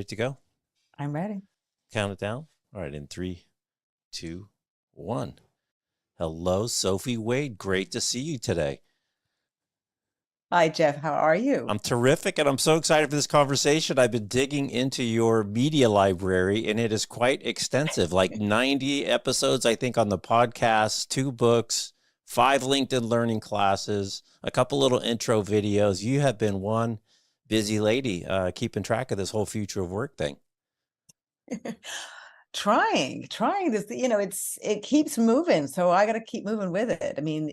ready to go? I'm ready. Count it down. All right, in three, two, one. Hello, Sophie Wade. Great to see you today. Hi, Jeff. How are you? I'm terrific, and I'm so excited for this conversation. I've been digging into your media library, and it is quite extensive, like 90 episodes, I think, on the podcast, 2 books, 5 LinkedIn learning classes, a couple little intro videos. You have been one busy lady keeping track of this whole future of work thing. Trying this, it keeps moving. So I got to keep moving with it. I mean,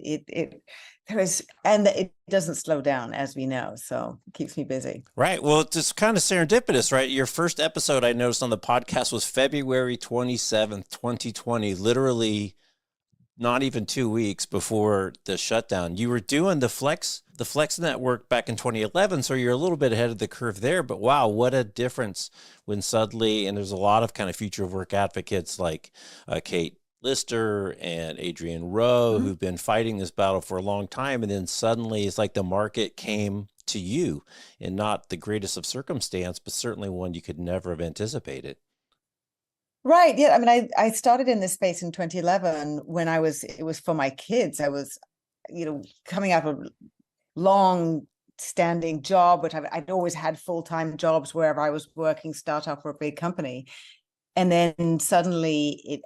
and it doesn't slow down, as we know. So it keeps me busy. Right. Well, it's just kind of serendipitous, right? Your first episode I noticed on the podcast was February 27th, 2020, literally not even 2 weeks before the shutdown. You were doing the Flex Network back in 2011, so you're a little bit ahead of the curve there. But wow, what a difference when suddenly, and there's a lot of kind of future of work advocates like Kate Lister and Adrienne Rowe who've been fighting this battle for a long time, and then suddenly it's like the market came to you in not the greatest of circumstance, but certainly one you could never have anticipated. Right. Yeah. I mean, I started in this space in 2011 when it was for my kids. I was, coming out of a long standing job, which I'd always had full-time jobs wherever I was working, startup or a big company. And then suddenly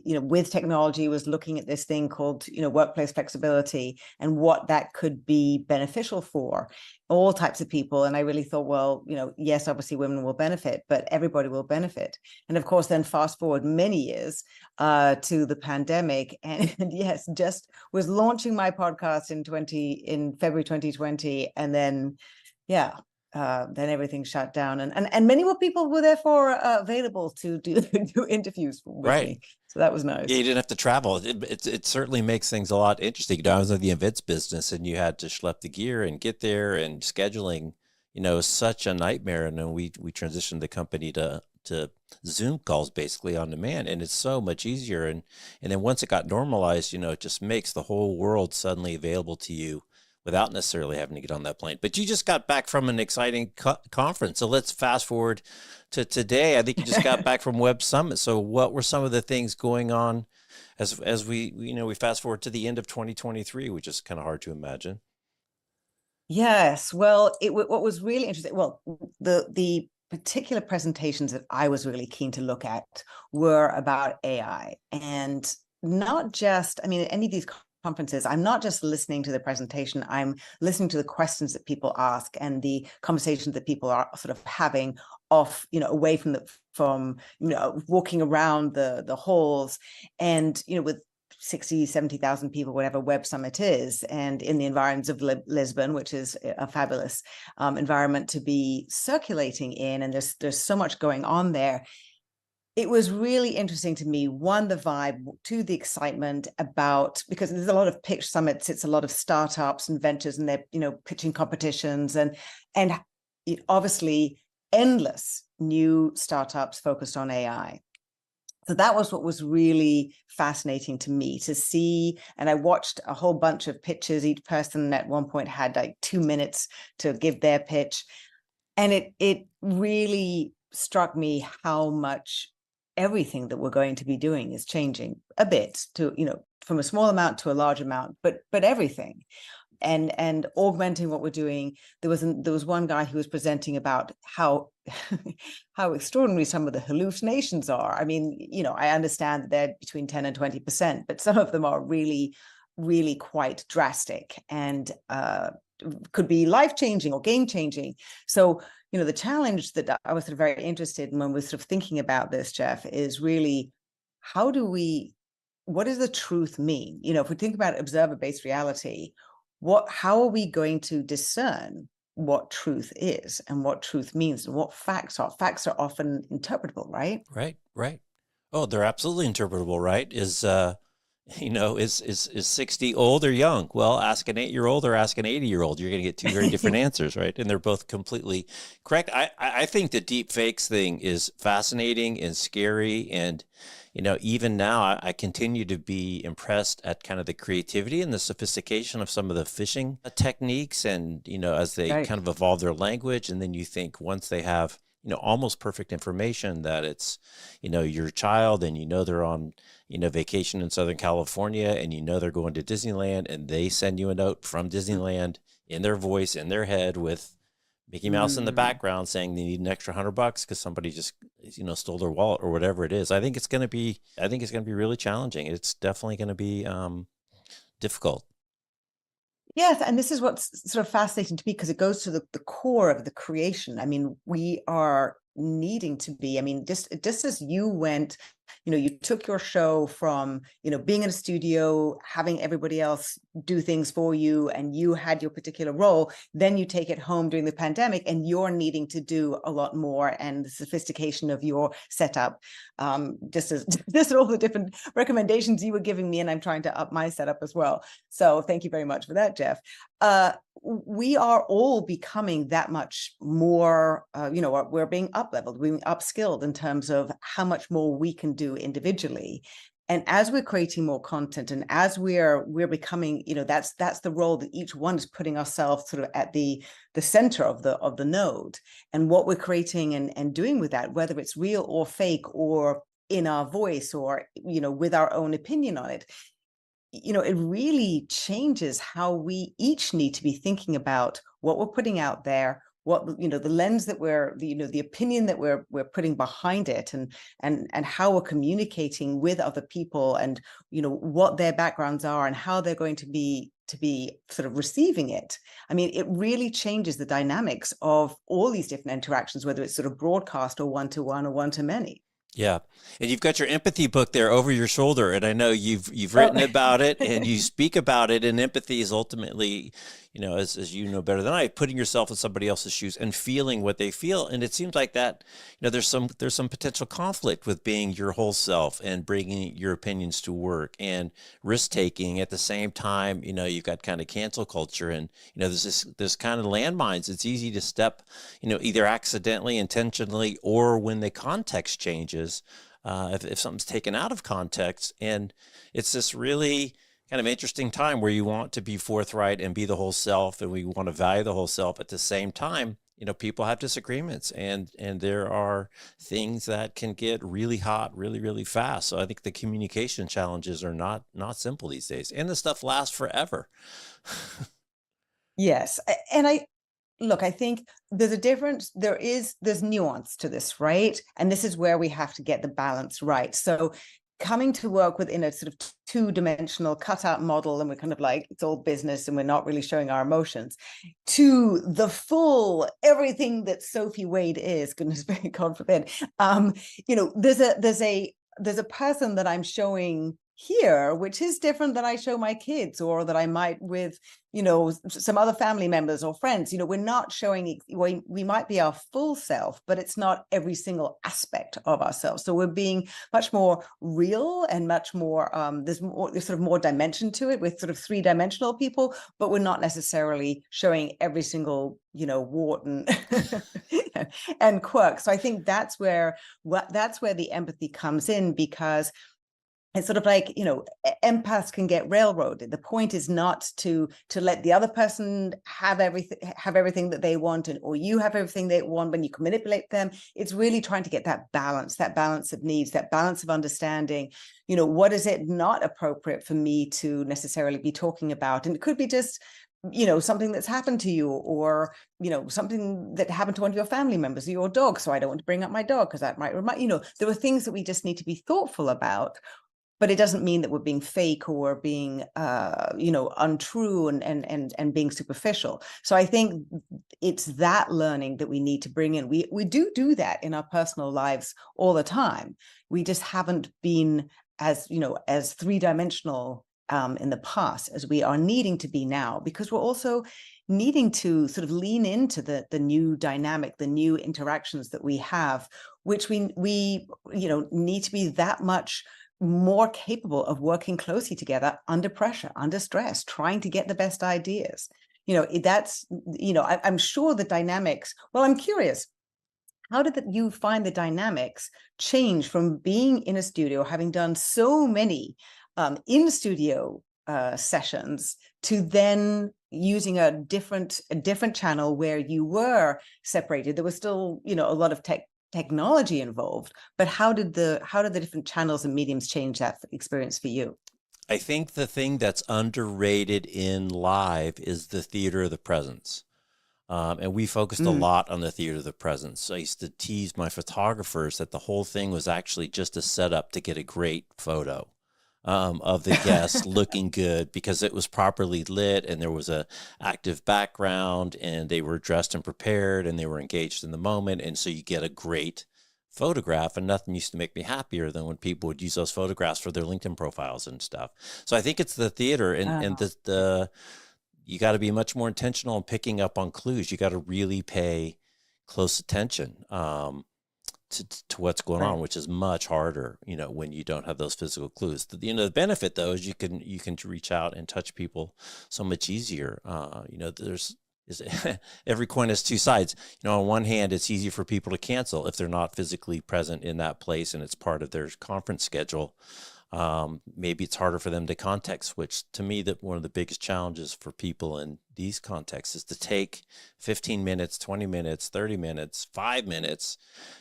with technology was looking at this thing called, workplace flexibility and what that could be beneficial for all types of people. And I really thought, well, yes, obviously women will benefit, but everybody will benefit. And of course, then fast forward many years to the pandemic. And yes, just was launching my podcast in February 2020. And then, yeah. Then everything shut down, and many more people were therefore available to do interviews with me. So that was nice. Yeah, you didn't have to travel. It certainly makes things a lot interesting. I was in the events business, and you had to schlep the gear and get there, and scheduling, is such a nightmare. And then we transitioned the company to Zoom calls basically on demand, and it's so much easier. And then once it got normalized, it just makes the whole world suddenly available to you without necessarily having to get on that plane. But you just got back from an exciting conference. So let's fast forward to today. I think you just got back from Web Summit. So what were some of the things going on as we fast forward to the end of 2023, which is kind of hard to imagine? Yes. Well, what was really interesting, well, the particular presentations that I was really keen to look at were about AI, and not just, any of these conferences, I'm not just listening to the presentation, I'm listening to the questions that people ask and the conversations that people are sort of having off, away from walking around the halls, and, with 60, 70,000 people, whatever Web Summit is, and in the environs of Lisbon, which is a fabulous environment to be circulating in. And there's so much going on there. It was really interesting to me, one, the vibe, two, the excitement about, because there's a lot of pitch summits, it's a lot of startups and ventures, and they're, pitching competitions, and obviously endless new startups focused on AI. So that was what was really fascinating to me to see. And I watched a whole bunch of pitches. Each person at one point had like 2 minutes to give their pitch. And it really struck me how much everything that we're going to be doing is changing a bit to, from a small amount to a large amount, but everything. And augmenting what we're doing. There was one guy who was presenting about how how extraordinary some of the hallucinations are. I understand that they're between 10 and 20%, but some of them are really, really quite drastic and could be life-changing or game-changing. So, the challenge that I was sort of very interested in when we're sort of thinking about this, Jeff, is really what does the truth mean? If we think about observer-based reality, how are we going to discern what truth is and what truth means and what facts are? Facts are often interpretable, right? Right. Oh, they're absolutely interpretable, right? Is 60 old or young? Well, ask an 8-year-old or ask an 80-year-old. You're going to get two very different answers, right? And they're both completely correct. I think the deep fakes thing is fascinating and scary. And, even now I continue to be impressed at kind of the creativity and the sophistication of some of the phishing techniques. And, as they kind of evolve their language. And then you think once they have almost perfect information that it's, your child, and they're on, vacation in Southern California, and they're going to Disneyland, and they send you a note from Disneyland in their voice, in their head, with Mickey Mouse in the Mm. background saying they need an extra $100 because somebody just, stole their wallet or whatever it is. I think it's going to be really challenging. It's definitely going to be difficult. Yes, and this is what's sort of fascinating to me because it goes to the core of the creation. I mean, we are needing to be, I mean, just as you went, you took your show from, being in a studio, having everybody else do things for you, and you had your particular role, then you take it home during the pandemic and you're needing to do a lot more, and the sophistication of your setup, just as all the different recommendations you were giving me, and I'm trying to up my setup as well. So thank you very much for that, Jeff. We are all becoming that much more, we're being up-leveled, we're being upskilled in terms of how much more we can do individually. And as we're creating more content, and as we're becoming, that's the role that each one is putting ourselves sort of at the center of the node, and what we're creating and doing with that, whether it's real or fake, or in our voice, or with our own opinion on it, it really changes how we each need to be thinking about what we're putting out there, what, the lens that the opinion that we're putting behind it, and how we're communicating with other people, and what their backgrounds are, and how they're going to be sort of receiving it. I mean, it really changes the dynamics of all these different interactions, whether it's sort of broadcast, or one-to-one, or one-to-many. Yeah. And you've got your empathy book there over your shoulder, and I know you've Oh. written about it and you speak about it, and empathy is ultimately, as you know better than I, putting yourself in somebody else's shoes and feeling what they feel. And it seems like that, there's some potential conflict with being your whole self and bringing your opinions to work and risk taking at the same time. You've got kind of cancel culture, and there's kind of landmines. It's easy to step, either accidentally, intentionally, or when the context changes, if something's taken out of context. And it's this really kind of interesting time where you want to be forthright and be the whole self, and we want to value the whole self. At the same time, people have disagreements, and there are things that can get really hot really, really fast. So I think the communication challenges are not simple these days, and the stuff lasts forever. Yes, and I think there's a difference. There's nuance to this, right? And this is where we have to get the balance right. So coming to work within a sort of two-dimensional cutout model, and we're kind of like, it's all business and we're not really showing our emotions, to the full everything that Sophie Wade is, goodness, God forbid. There's a person that I'm showing here, which is different than I show my kids, or that I might with, some other family members or friends. We're not showing, we might be our full self, but it's not every single aspect of ourselves. So we're being much more real, and much more, there's sort of more dimension to it. With sort of three-dimensional people, but we're not necessarily showing every single, wart and quirk. So I think that's where the empathy comes in, because it's sort of like, empaths can get railroaded. The point is not to let the other person have everything that they want, or you have everything they want when you can manipulate them. It's really trying to get that balance of needs, that balance of understanding. What is it not appropriate for me to necessarily be talking about? And it could be just, something that's happened to you, or something that happened to one of your family members, or your dog. So I don't want to bring up my dog because that might remind, there are things that we just need to be thoughtful about. But it doesn't mean that we're being fake, or being, untrue, and being superficial. So I think it's that learning that we need to bring in. We do that in our personal lives all the time. We just haven't been as three-dimensional in the past as we are needing to be now, because we're also needing to sort of lean into the new dynamic, the new interactions that we have, which we need to be that much more capable of working closely together under pressure, under stress, trying to get the best ideas. I'm sure the dynamics, well, I'm curious, how did you find the dynamics change from being in a studio, having done so many in studio sessions to then using a different channel where you were separated. There was still, you know, a lot of technology involved, but how did the different channels and mediums change that experience for you? I think the thing that's underrated in live is the theater of the presence. And we focused a Mm. lot on the theater of the presence. I used to tease my photographers that the whole thing was actually just a setup to get a great photo of the guests looking good, because it was properly lit and there was a active background and they were dressed and prepared and they were engaged in the moment. And so you get a great photograph, and nothing used to make me happier than when people would use those photographs for their LinkedIn profiles and stuff. So I think it's the theater, and the you got to be much more intentional in picking up on clues. You got to really pay close attention to what's going on, which is much harder, you know, when you don't have those physical clues. The benefit though is you can reach out and touch people so much easier. You know, every coin has two sides. You know, on one hand, it's easy for people to cancel if they're not physically present in that place and it's part of their conference schedule. Maybe it's harder for them to context switch. To me, that one of the biggest challenges for people in these contexts is to take 15 minutes, 20 minutes, 30 minutes, 5 minutes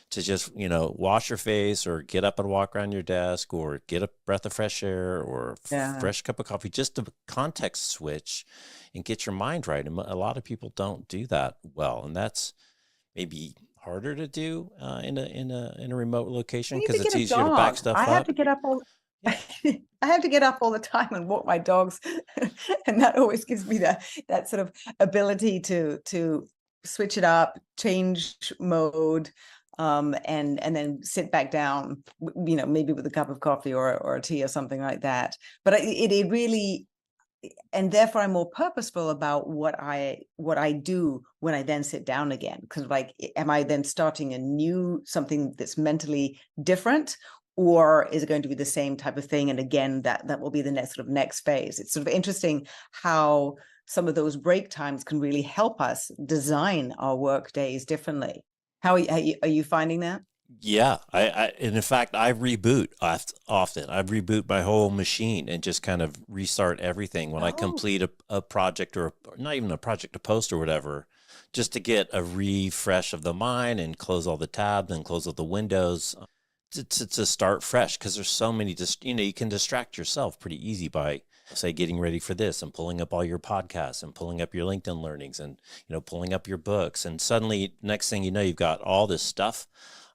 to just, you know, wash your face or get up and walk around your desk or get a breath of fresh air or fresh cup of coffee, just to context switch and get your mind right. And a lot of people don't do that well. And that's maybe harder to do in a remote location because it's easier to back stuff I have up. to get up all I have to get up all the time and walk my dogs, and that always gives me that sort of ability to switch it up, change mode, and then sit back down, you know, maybe with a cup of coffee or a tea or something like that. But it really, and therefore I'm more purposeful about what I do when I then sit down again. Because like, am I then starting something that's mentally different? Or is it going to be the same type of thing? And again, that will be the next phase. It's sort of interesting how some of those break times can really help us design our work days differently. How are you finding that? Yeah, and in fact, I reboot often. I reboot my whole machine and just kind of restart everything when I complete a project, or not even a project, a post or whatever, just to get a refresh of the mind and close all the tabs and close all the windows to start fresh. Because there's so many, you know, you can distract yourself pretty easy by, say, getting ready for this and pulling up all your podcasts and pulling up your LinkedIn learnings and, you know, pulling up your books. And suddenly, next thing you know, you've got all this stuff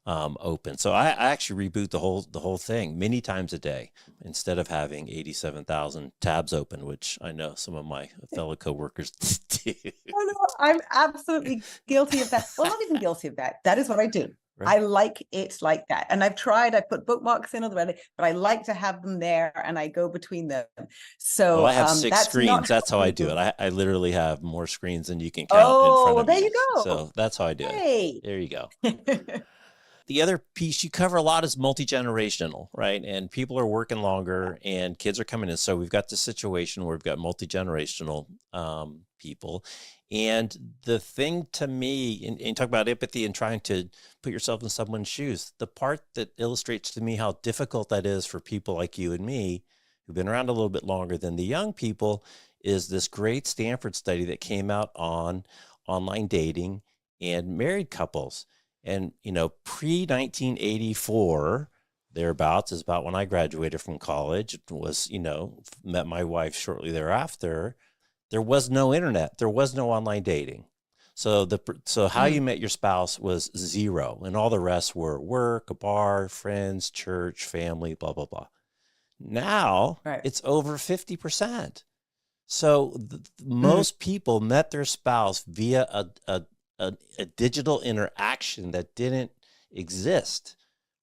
open. So I actually reboot the whole thing many times a day instead of having 87,000 tabs open, which I know some of my fellow coworkers do. Oh, no, I'm absolutely guilty of that. Well, not even guilty of that. That is what I do. Right. I like it like that. And I've tried, I put bookmarks in already, but I like to have them there and I go between them. So Well, I have 6 that's screens. not That's how how I I do do it. it. I literally have more screens than you can count in Oh, front well, of there me. you go. So that's how I do it. Hey. There you go. The other piece you cover a lot is multi-generational, right? And people are working longer and kids are coming in. So we've got this situation where we've got multi-generational people. And the thing to me, and talk about empathy and trying to put yourself in someone's shoes, the part that illustrates to me how difficult that is for people like you and me, who've been around a little bit longer than the young people, is this great Stanford study that came out on online dating and married couples. And, you know, pre-1984, thereabouts, is about when I graduated from college, was, you know, met my wife shortly thereafter. There was no internet. There was no online dating. So how you met your spouse was zero, and all the rest were work, a bar, friends, church, family, blah, blah, blah. Now it's over 50%. So most people met their spouse via a digital interaction that didn't exist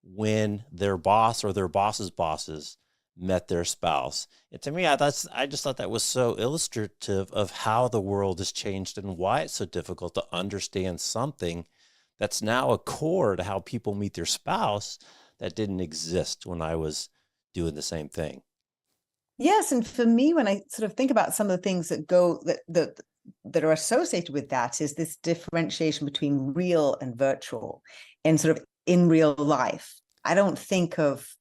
when their boss or their boss's bosses met their spouse. And to me, I just thought that was so illustrative of how the world has changed and why it's so difficult to understand something that's now a core to how people meet their spouse that didn't exist when I was doing the same thing. Yes, and for me, when I sort of think about some of the things that are associated with that, is this differentiation between real and virtual, and sort of in real life. I don't think of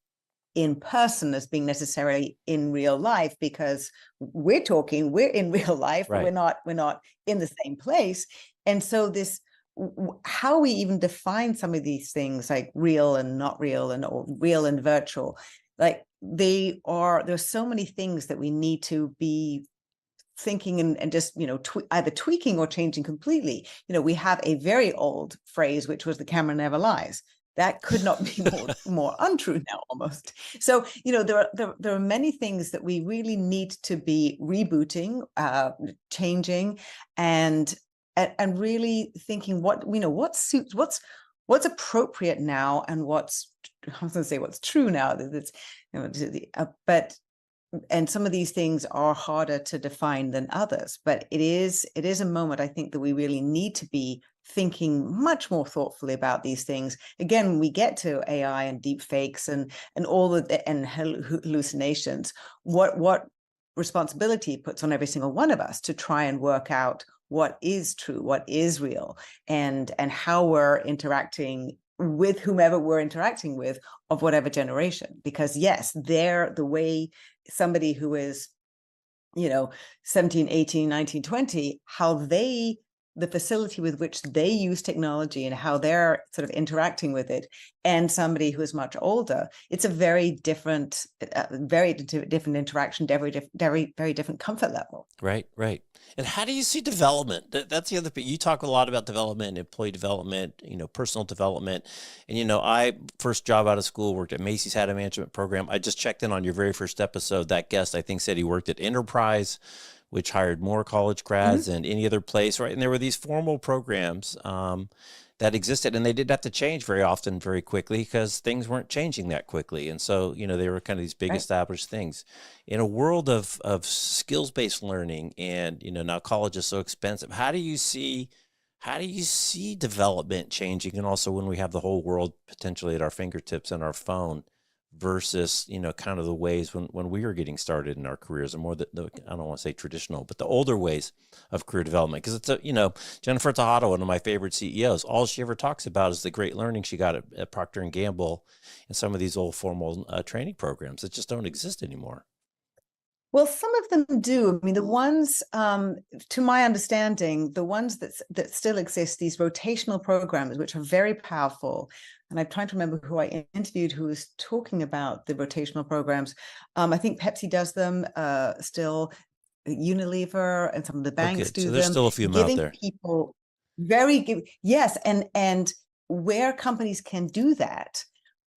in person as being necessarily in real life, because we're in real life, but Right. we're not in the same place. And so this, how we even define some of these things like real and not real, and or real and virtual, like there's so many things that we need to be thinking and just, either tweaking or changing completely. We have a very old phrase, which was the camera never lies. That could not be more untrue now, almost. So, there are many things that we really need to be rebooting, changing, and really thinking what suits, what's appropriate now, and I was going to say what's true now. That's, but and some of these things are harder to define than others, but it is a moment, I think, that we really need to be thinking much more thoughtfully about these things. Again, when we get to AI and deep fakes and all of the and hallucinations, what responsibility it puts on every single one of us to try and work out what is true, what is real, and how we're interacting with whomever we're interacting with, of whatever generation. Because yes, they're the way somebody who is 17, 18, 19, 20, how the facility with which they use technology and how they're sort of interacting with it, and somebody who is much older, it's a very different interaction, very different comfort level. Right, right. And how do you see development? That's the other thing. You talk a lot about development, employee development, personal development. And, I first job out of school, worked at Macy's, had a management program. I just checked in on your very first episode. That guest, I think, said he worked at Enterprise, which hired more college grads than any other place, right? And there were these formal programs that existed, and they didn't have to change very often, very quickly, because things weren't changing that quickly. And so, they were kind of these big established things. In a world of skills-based learning, and, now college is so expensive, how do you see development changing? And also when we have the whole world potentially at our fingertips and our phone, versus, kind of the ways when we were getting started in our careers, and more the I don't want to say traditional, but the older ways of career development. Because it's Jennifer Tejada, one of my favorite CEOs, all she ever talks about is the great learning she got at Procter & Gamble and some of these old formal training programs that just don't exist anymore. Well, some of them do. I mean, the ones, to my understanding, the ones that still exist, these rotational programs, which are very powerful. And I'm trying to remember who I interviewed who was talking about the rotational programs. I think Pepsi does them still, Unilever, and some of the banks do So them. there's still a few out there. People yes, and where companies can do that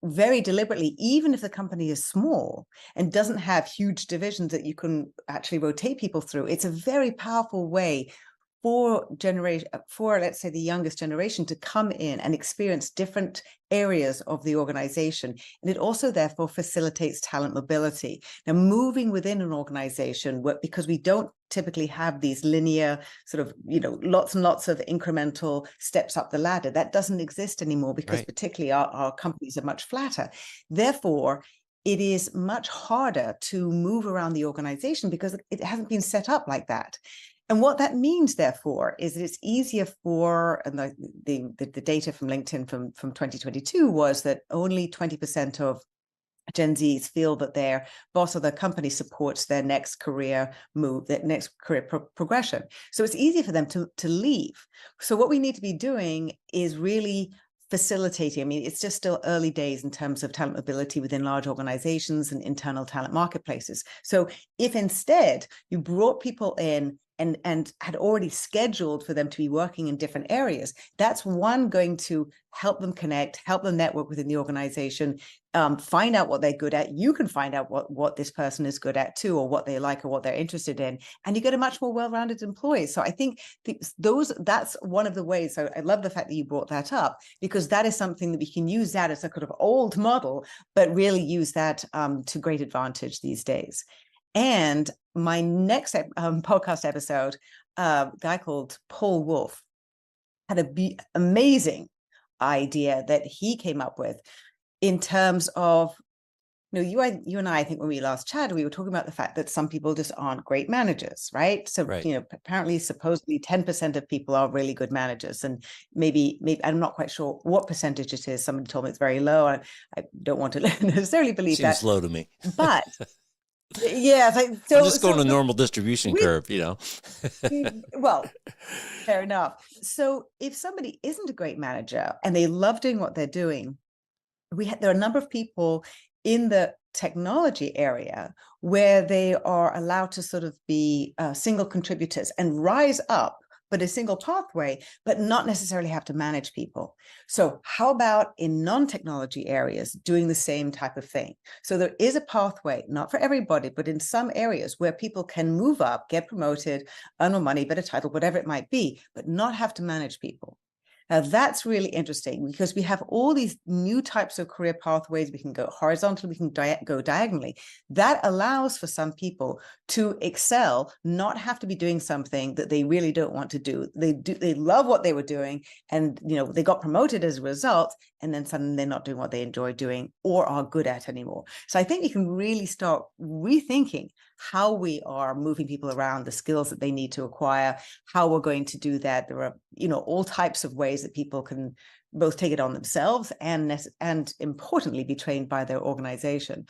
very deliberately, even if the company is small and doesn't have huge divisions that you can actually rotate people through, it's a very powerful way for let's say the youngest generation to come in and experience different areas of the organization. And it also therefore facilitates talent mobility. Now, moving within an organization, because we don't typically have these linear sort of, lots and lots of incremental steps up the ladder, that doesn't exist anymore, because particularly our companies are much flatter. Therefore, it is much harder to move around the organization because it hasn't been set up like that. And what that means, therefore, is that it's easier for, and the data from LinkedIn from 2022 was that only 20% of Gen Zs feel that their boss or their company supports their next career move, their next career progression. So it's easier for them to leave. So what we need to be doing is really facilitating. I mean, it's just still early days in terms of talent mobility within large organizations and internal talent marketplaces. So if instead you brought people in and had already scheduled for them to be working in different areas, that's going to help them connect, help them network within the organization, find out what they're good at. You can find out what this person is good at too, or what they like, or what they're interested in, and you get a much more well-rounded employee. So I think that's one of the ways. So I love the fact that you brought that up, because that is something that we can use that as a kind of old model, but really use that to great advantage these days. And my next podcast episode, a guy called Paul Wolf had an amazing idea that he came up with in terms of you and I think when we last chatted, we were talking about the fact that some people just aren't great managers, right? So, Right. apparently, supposedly 10% of people are really good managers. And maybe I'm not quite sure what percentage it is. Somebody told me it's very low. I don't want to necessarily believe Seems that. low to me. But yeah, I'm so just going a the normal distribution we curve, you know. well, fair enough. So if somebody isn't a great manager and they love doing what they're doing, there are a number of people in the technology area where they are allowed to sort of be single contributors and rise up, but a single pathway, but not necessarily have to manage people. So how about in non-technology areas doing the same type of thing? So there is a pathway, not for everybody, but in some areas where people can move up, get promoted, earn more money, better title, whatever it might be, but not have to manage people. Now, that's really interesting because we have all these new types of career pathways. We can go horizontally, we can go diagonally. That allows for some people to excel, not have to be doing something that they really don't want to do. They love what they were doing, and they got promoted as a result, and then suddenly they're not doing what they enjoy doing or are good at anymore. So I think we can really start rethinking how we are moving people around, the skills that they need to acquire, how we're going to do that. There are, all types of ways that people can both take it on themselves and importantly be trained by their organization.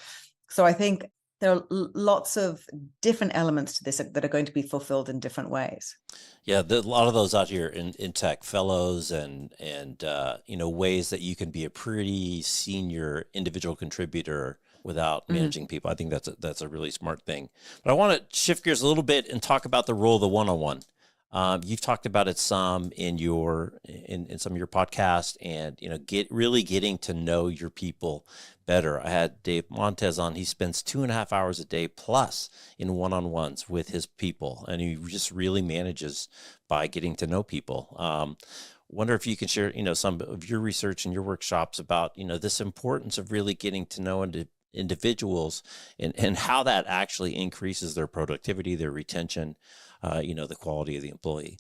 So I think there are lots of different elements to this that are going to be fulfilled in different ways. Yeah, a lot of those out here in tech, fellows and ways that you can be a pretty senior individual contributor without managing people. I think that's a really smart thing. But I want to shift gears a little bit and talk about the role of the one-on-one. You've talked about it some in some of your podcasts, and getting to know your people better. I had Dave Montez on. He spends 2.5 hours a day plus in one-on-ones with his people, and he just really manages by getting to know people. Wonder if you can share, some of your research and your workshops about, this importance of really getting to know individuals and how that actually increases their productivity, their retention, the quality of the employee.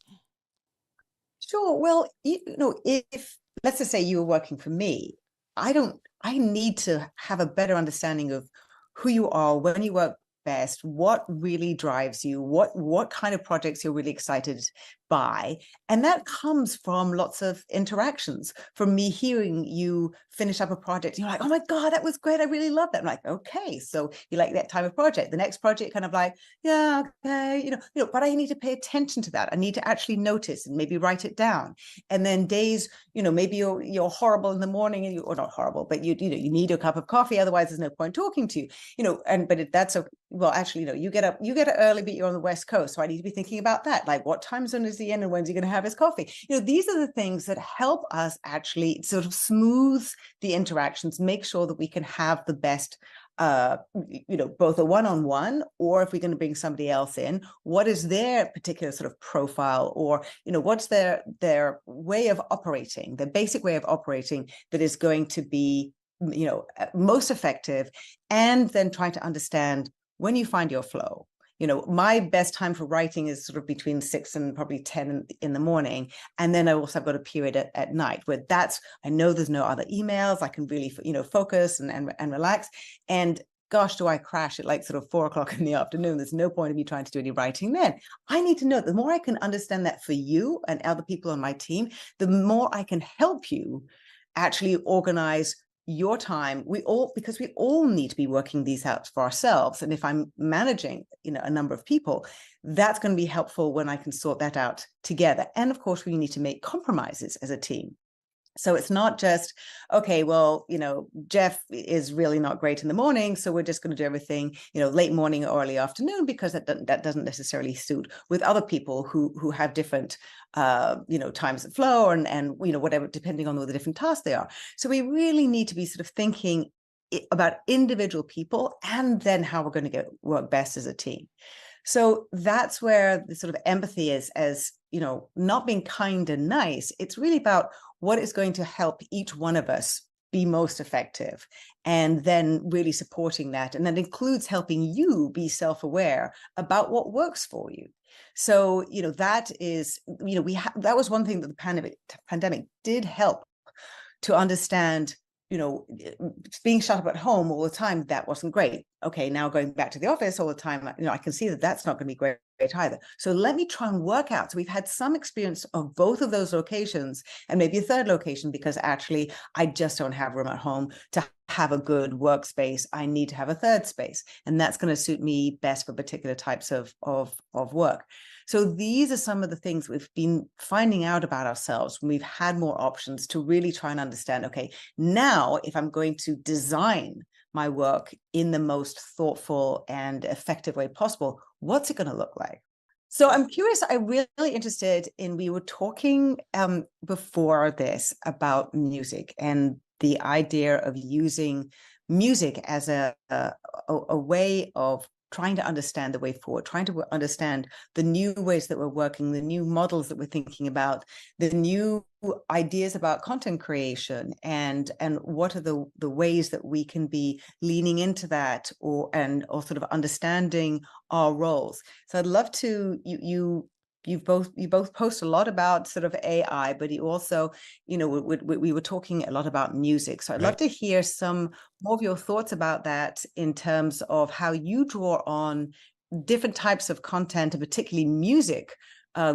Sure. Well, if let's just say you were working for me, I need to have a better understanding of who you are, when you work best, what really drives you, what kind of projects you're really excited by. And that comes from lots of interactions, from me hearing you finish up a project. You're like, oh my God, that was great. I really love that. I'm like, okay, so you like that type of project. The next project kind of like, yeah, okay, but I need to pay attention to that. I need to actually notice and maybe write it down. And then days, maybe you're horrible in the morning, and or not horrible, but you need a cup of coffee. Otherwise, there's no point talking to you. That's okay. Well, actually, you get up early, but you're on the West Coast, so I need to be thinking about that. Like, what time zone is he in, and when's he going to have his coffee? These are the things that help us actually sort of smooth the interactions, make sure that we can have the best both a one-on-one, or if we're going to bring somebody else in, what is their particular sort of profile, or what's their way of operating, the basic way of operating that is going to be most effective, and then trying to understand when you find your flow. My best time for writing is sort of between 6 and probably 10 in the morning. And then I've got a period at night where I know there's no other emails. I can really, focus and relax. And gosh, do I crash at like sort of 4 o'clock in the afternoon. There's no point in me trying to do any writing then. I need to know, the more I can understand that for you and other people on my team, the more I can help you actually organize your time. Because we all need to be working these out for ourselves. And if I'm managing, a number of people, that's going to be helpful when I can sort that out together. And of course, we need to make compromises as a team. So it's not just, okay, well, Jeff is really not great in the morning, so we're just going to do everything, late morning or early afternoon, because that doesn't necessarily suit with other people who have different, times of flow and whatever, depending on all the different tasks they are. So we really need to be sort of thinking about individual people and then how we're going to work best as a team. So that's where the sort of empathy is, as not being kind and nice. It's really about what is going to help each one of us be most effective, and then really supporting that. And that includes helping you be self-aware about what works for you. So, that is, that was one thing that the pandemic did help to understand being shut up at home all the time, that wasn't great. Okay, now going back to the office all the time, I can see that that's not going to be great either. So let me try and work out. So we've had some experience of both of those locations, and maybe a third location, because actually I just don't have room at home to have a good workspace. I need to have a third space, and that's going to suit me best for particular types of work. So these are some of the things we've been finding out about ourselves when we've had more options to really try and understand, okay, now if I'm going to design my work in the most thoughtful and effective way possible, what's it going to look like? So I'm curious, I'm really interested in, we were talking before this about music and the idea of using music as a way of trying to understand the way forward, trying to understand the new ways that we're working, the new models that we're thinking about, the new ideas about content creation, and what are the ways that we can be leaning into that, or sort of understanding our roles. So I'd love to, you both post a lot about sort of AI, but you also, we were talking a lot about music. So I'd love Right. to hear some more of your thoughts about that in terms of how you draw on different types of content, and particularly music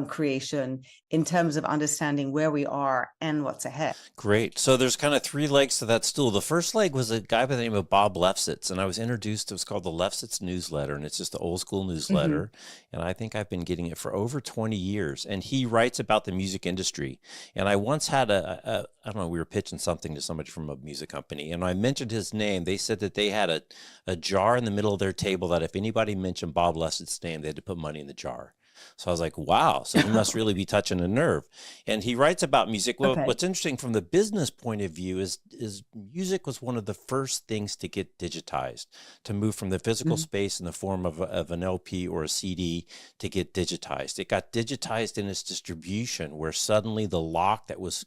creation, in terms of understanding where we are and what's ahead. Great. So there's kind of three legs to that stool. The first leg was a guy by the name of Bob Lefsetz, and I was introduced. It was called the Lefsetz newsletter, and it's just an old school Mm-hmm. newsletter. And I think I've been getting it for over 20 years. And he writes about the music industry. And I once had I don't know, we were pitching something to somebody from a music company, and I mentioned his name. They said that they had a jar in the middle of their table that if anybody mentioned Bob Lefsetz's name, they had to put money in the jar. So I was like, wow, so he must really be touching a nerve. And he writes about music. Well, Okay. what's interesting from the business point of view is music was one of the first things to get digitized, to move from the physical Mm-hmm. space in the form of an LP or a CD to get digitized. It got digitized in its distribution, where suddenly the lock that was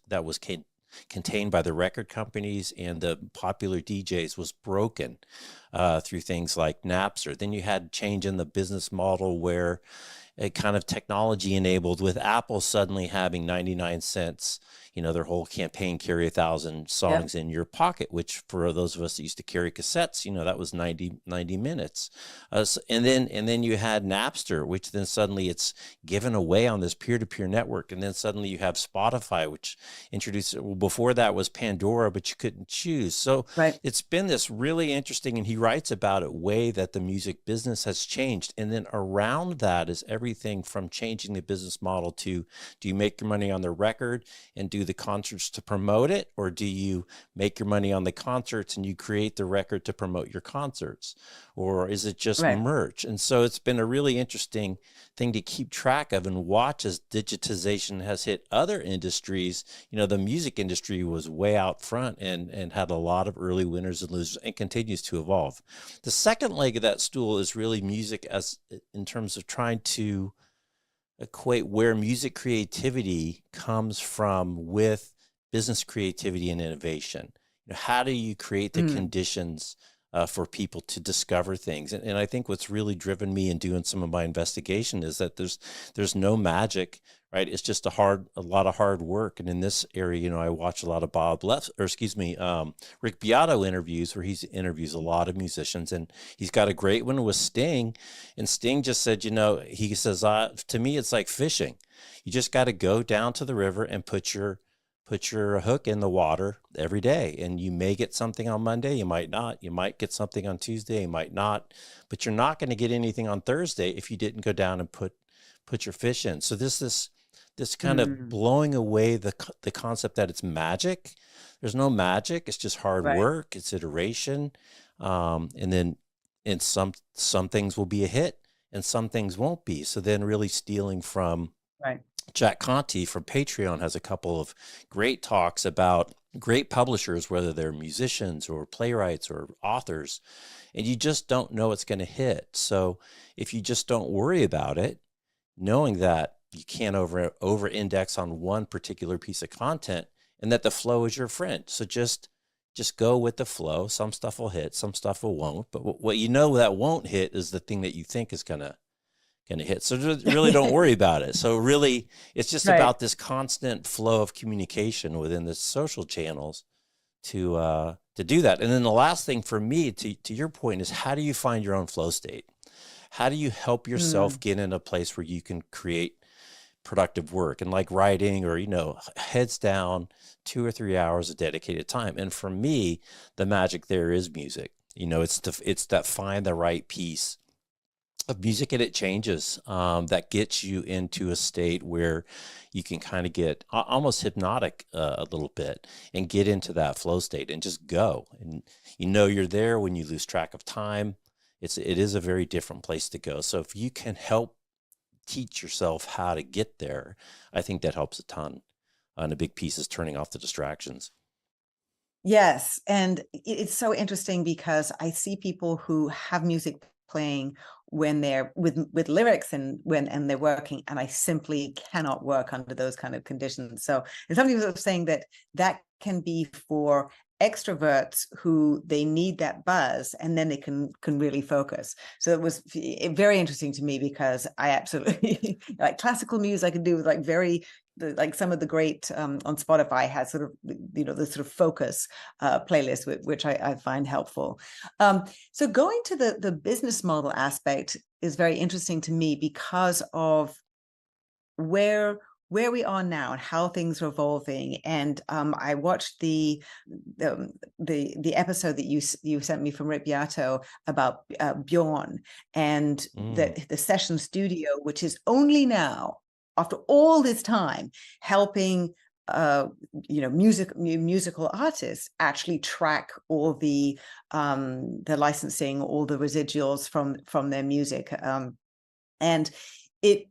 contained by the record companies and the popular DJs was broken through things like Napster. Then you had change in the business model, where a kind of technology enabled, with Apple suddenly having 99 cents, their whole campaign, carry 1,000 Yep. songs in your pocket, which for those of us that used to carry cassettes, that was 90 minutes. And then you had Napster, which then suddenly it's given away on this peer-to-peer network. And then suddenly you have Spotify, which introduced, well, before that was Pandora, but you couldn't choose. So Right. it's been this really interesting, and he writes about it, way that the music business has changed. And then around that is everything from changing the business model to, do you make your money on the record and do the concerts to promote it, or do you make your money on the concerts and you create the record to promote your concerts, or is it just Right. merch? And so it's been a really interesting thing to keep track of and watch as digitization has hit other industries. The music industry was way out front and had a lot of early winners and losers, and continues to evolve. The second leg of that stool is really music, as in terms of trying to equate where music creativity comes from with business creativity and innovation. How do you create the Mm. conditions for people to discover things? And I think what's really driven me in doing some of my investigation is that there's no magic, right? It's just a lot of hard work. And in this area, I watch a lot of Rick Beato interviews, where he interviews a lot of musicians, and he's got a great one with Sting. And Sting just said, he says, to me, it's like fishing. You just got to go down to the river and put your hook in the water every day, and you may get something on Monday, you might not. You might get something on Tuesday, you might not, but you're not going to get anything on Thursday if you didn't go down and put your fish in. So this kind of Mm. blowing away the concept that it's magic. There's no magic. It's just hard Right. work. It's iteration, and some things will be a hit, and some things won't be. So then, really stealing from Right. Jack Conte from Patreon has a couple of great talks about great publishers, whether they're musicians or playwrights or authors, and you just don't know it's going to hit. So if you just don't worry about it, knowing that you can't over index on one particular piece of content, and that the flow is your friend. So just go with the flow. Some stuff will hit, some stuff will won't. But what that won't hit is the thing that you think is gonna hit. So really don't worry about it. So really, it's just Right. about this constant flow of communication within the social channels to do that. And then the last thing for me, to your point, is how do you find your own flow state? How do you help yourself Mm. get in a place where you can create productive work, and like writing, or heads down 2 or 3 hours of dedicated time? And for me, the magic there is music. It's that find the right piece of music, and it changes, that gets you into a state where you can kind of get almost hypnotic, a little bit, and get into that flow state and just go. And you're there when you lose track of time. It is a very different place to go. So if you can help teach yourself how to get there, I think that helps a ton. And a big piece is turning off the distractions. Yes, and it's so interesting because I see people who have music playing when they're with lyrics and they're working, and I simply cannot work under those kind of conditions. So, and some people are saying that can be for extroverts who they need that buzz, and then they can really focus. So it was very interesting to me because I absolutely like classical music. I can do with like some of the great on Spotify has sort of the sort of focus playlist, which I find helpful. So going to the business model aspect is very interesting to me because of where we are now and how things are evolving. And I watched the episode that you sent me from Rick Beato about Bjorn and Mm. the session studio, which is only now, after all this time, helping musical artists actually track all the licensing, all the residuals from their music, and it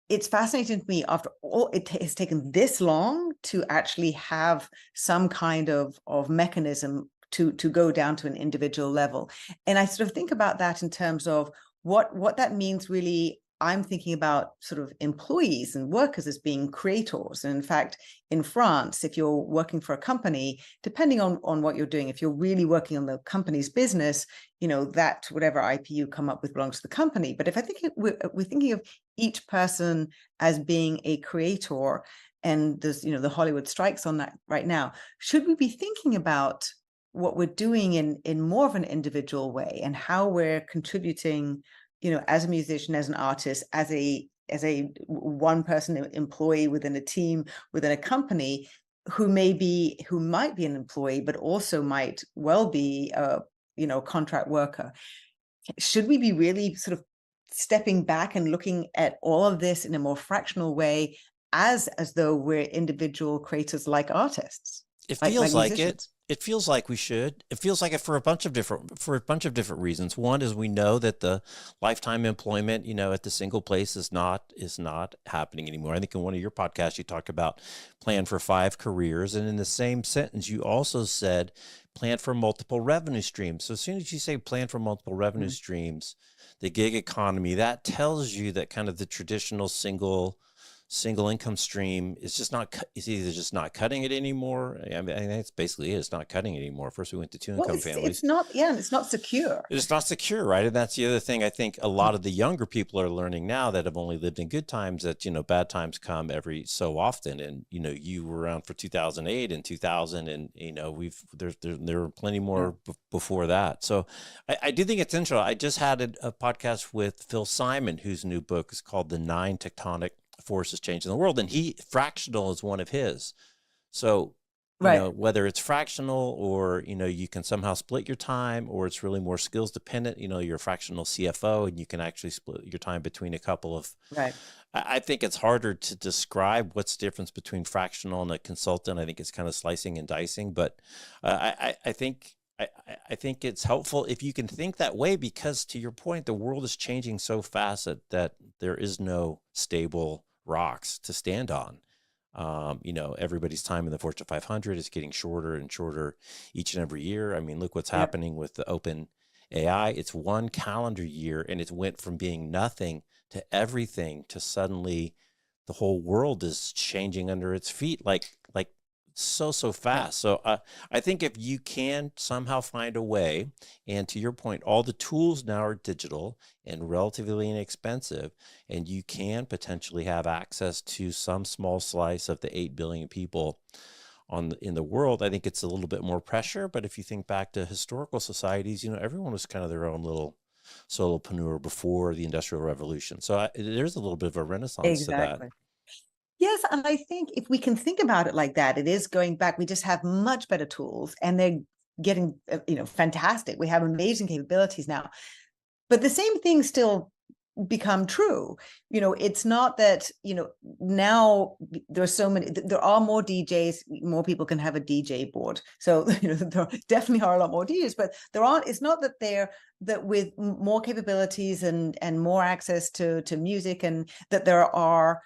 it's fascinating to me, after all it has taken this long, to actually have some kind of mechanism to go down to an individual level. And I sort of think about that in terms of what that means really. I'm thinking about sort of employees and workers as being creators. And in fact, in France, if you're working for a company, depending on what you're doing, if you're really working on the company's business, that whatever IP you come up with belongs to the company. But if I think we're thinking of each person as being a creator, and there's the Hollywood strikes on that right now, should we be thinking about what we're doing in more of an individual way, and how we're contributing, as a musician, as an artist, as a one person employee within a team, within a company, who might be an employee, but also might well be a contract worker? Should we be really sort of stepping back and looking at all of this in a more fractional way, as though we're individual creators, like artists, It like feels like it. musicians? It feels like we should. It feels like it for a bunch of different reasons. One is we know that the lifetime employment, at the single place is not happening anymore. I think in one of your podcasts you talked about plan for 5 careers, and in the same sentence you also said plan for multiple revenue streams. So as soon as you say plan for multiple revenue Mhm. streams, the gig economy, that tells you that kind of the traditional single income stream is just not, is either just not cutting it anymore. I mean, that's basically it. It's not cutting it anymore. First we went to two Well, income it's families. not, yeah, and it's not secure. It's not secure, right? And that's the other thing. I think a lot of the younger people are learning now that have only lived in good times, that bad times come every so often. And you were around for 2008 and 2000, and there were plenty Yeah. more before that. So I do think it's interesting. I just had a podcast with Phil Simon, whose new book is called The 9 Tectonic Forces Changing the World, and fractional is one of his. So Right. whether it's fractional, or you can somehow split your time, or it's really more skills dependent. You're a fractional CFO and you can actually split your time between a couple of, Right. I think it's harder to describe what's the difference between fractional and a consultant. I think it's kind of slicing and dicing, but I think I think it's helpful if you can think that way, because to your point, the world is changing so fast that there is no stable rocks to stand on. Everybody's time in the Fortune 500 is getting shorter and shorter each and every year. I mean, look what's Yep. happening with the open AI. It's one calendar year, and it went from being nothing to everything, to suddenly the whole world is changing under its feet, like so Yep. fast. So I think if you can somehow find a way, and to your point, all the tools now are digital and relatively inexpensive, and you can potentially have access to some small slice of the 8 billion people in the world, I think it's a little bit more pressure. But if you think back to historical societies, everyone was kind of their own little solopreneur before the Industrial Revolution. So there's a little bit of a renaissance to that. Exactly. Yes, and I think if we can think about it like that, it is going back. We just have much better tools, and they're getting, fantastic. We have amazing capabilities now. But the same thing still become true. It's not that, now there's so many, there are more DJs, more people can have a DJ board. So, there definitely are a lot more DJs, but it's not that that with more capabilities and more access to music, and that there are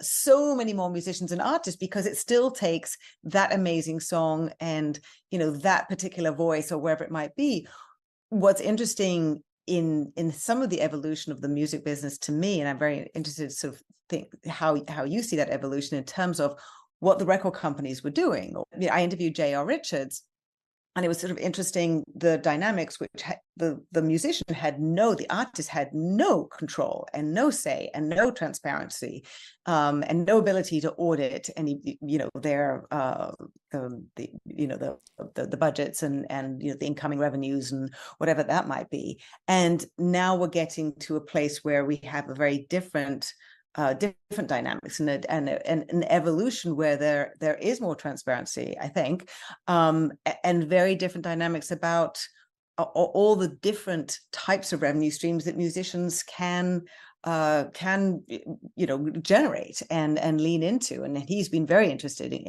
so many more musicians and artists, because it still takes that amazing song and, that particular voice or wherever it might be. What's interesting in some of the evolution of the music business to me, and I'm very interested to sort of think how you see that evolution in terms of what the record companies were doing. I interviewed J.R. Richards, and it was sort of interesting, the dynamics, which the artist had no control and no say and no transparency, and no ability to audit any, their the budgets and the incoming revenues and whatever that might be. And now we're getting to a place where we have a very different dynamics and an evolution where there is more transparency, I think, and very different dynamics about all the different types of revenue streams that musicians can generate and lean into. And he's been very interesting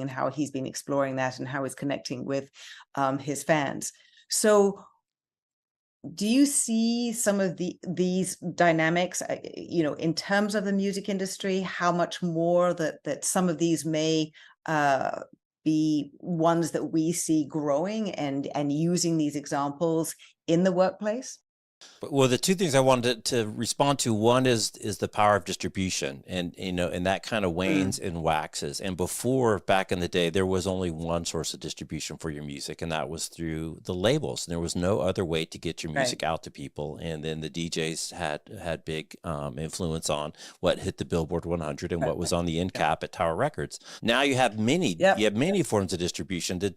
in how he's been exploring that and how he's connecting with his fans. So do you see some of these dynamics, in terms of the music industry, how much more that some of these may be ones that we see growing and using these examples in the workplace? Well, the two things I wanted to respond to, one is the power of distribution, and and that kind of wanes and waxes. And before, back in the day, there was only one source of distribution for your music, and that was through the labels. And there was no other way to get your music out to people. And then the DJs had big influence on what hit the Billboard 100 and what was on the end cap at Tower Records. Now you have many forms of distribution. The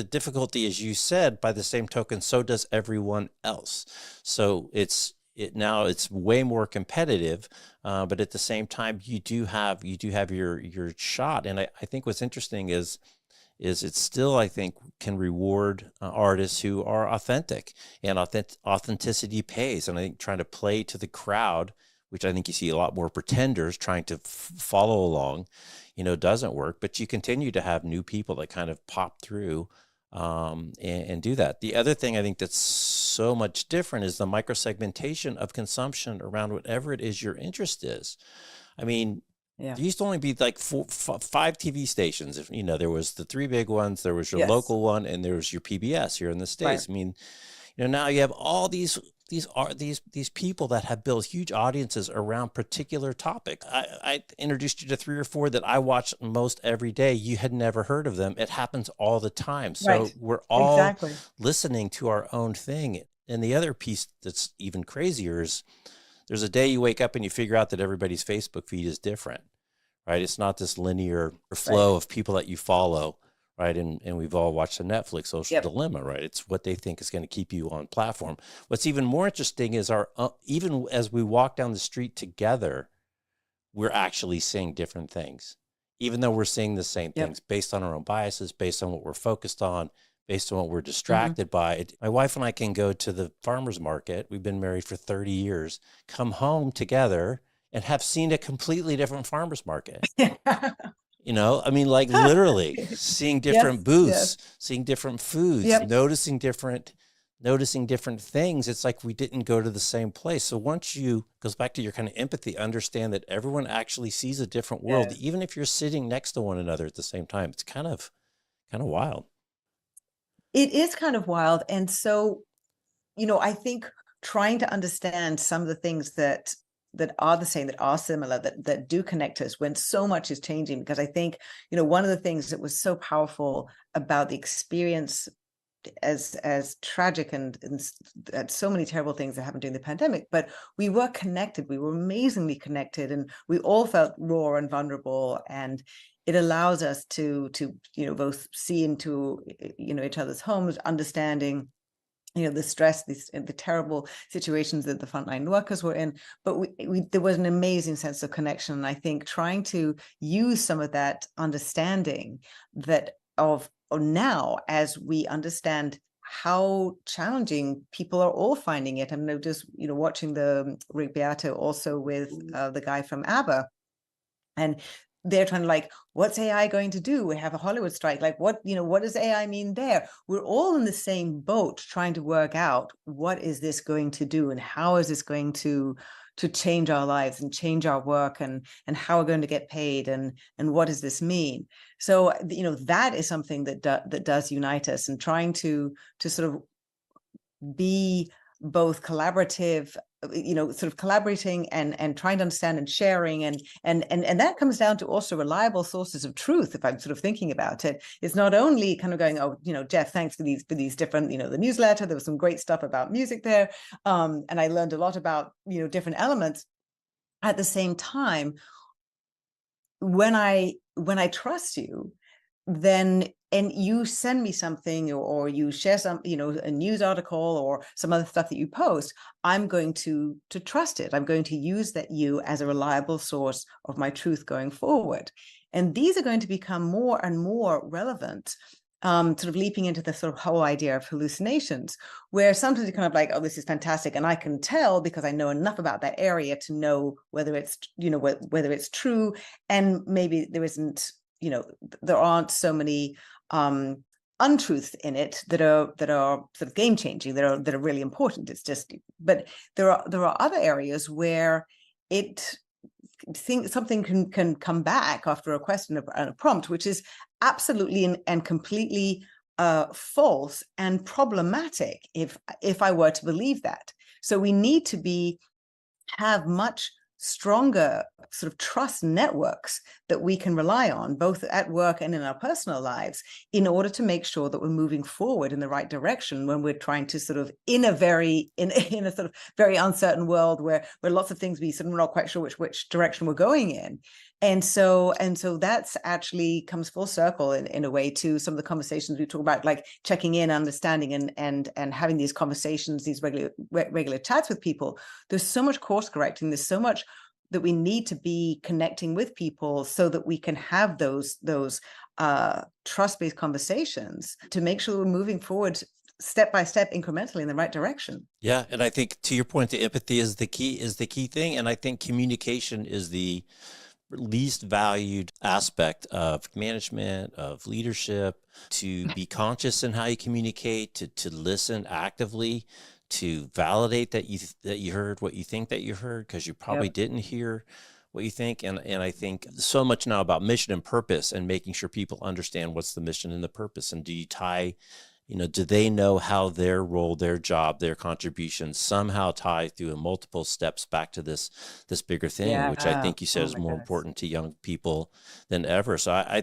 difficulty, as you said, by the same token, so does everyone else. So now it's way more competitive, but at the same time, you do have your shot. And I think what's interesting is it still, I think, can reward artists who are authentic, and authenticity pays. And I think trying to play to the crowd, which I think you see a lot more pretenders trying to follow along, doesn't work. But you continue to have new people that kind of pop through and do that. The other thing I think that's so much different is the microsegmentation of consumption around whatever it is your interest is. I mean, there used to only be like 5 TV stations. If there was the 3 big ones, there was your local one, and there was your PBS here in the States. Right. I mean, now you have all these people that have built huge audiences around particular topics. I introduced you to 3 or 4 that I watch most every day. You had never heard of them. It happens all the time. So we're all listening to our own thing. And the other piece that's even crazier is there's a day you wake up and you figure out that everybody's Facebook feed is different, right? It's not this linear flow of people that you follow. Right. And we've all watched the Netflix Social Dilemma, right? It's what they think is going to keep you on platform. What's even more interesting is even as we walk down the street together, we're actually seeing different things, even though we're seeing the same things based on our own biases, based on what we're focused on, based on what we're distracted by. My wife and I can go to the farmer's market. We've been married for 30 years, come home together and have seen a completely different farmer's market. I mean, like literally seeing different booths, seeing different foods, noticing different things. It's like we didn't go to the same place. So goes back to your kind of empathy, understand that everyone actually sees a different world, even if you're sitting next to one another at the same time. It's kind of wild. It is kind of wild. And so, I think trying to understand some of the things that are the same, that are similar, that do connect us when so much is changing. Because I think, one of the things that was so powerful about the experience as tragic and so many terrible things that happened during the pandemic, but we were connected. We were amazingly connected, and we all felt raw and vulnerable. And it allows us to both see into each other's homes, understanding the stress, the terrible situations that the frontline workers were in. But there was an amazing sense of connection. And I think trying to use some of that understanding that of now, as we understand how challenging people are all finding it. I mean, just watching the Rick Beato also with the guy from ABBA, and they're trying to like, what's AI going to do? We have a Hollywood strike. Like, what does AI mean there? We're all in the same boat trying to work out what is this going to do, and how is this going to change our lives and change our work, and how we're going to get paid, and what does this mean? So that is something that does unite us, and trying to sort of be both collaborative, sort of collaborating and trying to understand and sharing, and that comes down to also reliable sources of truth. If I'm sort of thinking about it, it's not only kind of going, oh, Jeff, thanks for these different, the newsletter, there was some great stuff about music there, and I learned a lot about different elements. At the same time, when I trust you, then, and you send me something, or you share some, a news article or some other stuff that you post, I'm going to trust it. I'm going to use you as a reliable source of my truth going forward. And these are going to become more and more relevant, sort of leaping into the sort of whole idea of hallucinations, where sometimes you're kind of like, oh, this is fantastic, and I can tell because I know enough about that area to know whether it's, whether it's true, and maybe there isn't, there aren't so many untruths in it that are sort of game changing, that are really important. It's just, but there are other areas where something can come back after a question and a prompt, which is absolutely and completely false and problematic if I were to believe that. So we need to have much stronger sort of trust networks that we can rely on, both at work and in our personal lives, in order to make sure that we're moving forward in the right direction when we're trying to sort of, in a sort of very uncertain world where lots of things we sort of not quite sure which direction we're going in. And so that's actually comes full circle in a way to some of the conversations we talk about, like checking in, understanding, and having these conversations, these regular chats with people. There's so much course correcting. There's so much that we need to be connecting with people so that we can have those trust-based conversations to make sure we're moving forward step by step, incrementally in the right direction. Yeah, and I think to your point, the empathy is the key thing, and I think communication is the least valued aspect of management, of leadership, to be conscious in how you communicate, to listen actively, to validate that you heard what you think that you heard, because you probably didn't hear what you think. And I think so much now about mission and purpose, and making sure people understand what's the mission and the purpose. And do you tie, do they know how their role, their job, their contribution somehow tie through multiple steps back to this bigger thing, which I think you said is more important to young people than ever. So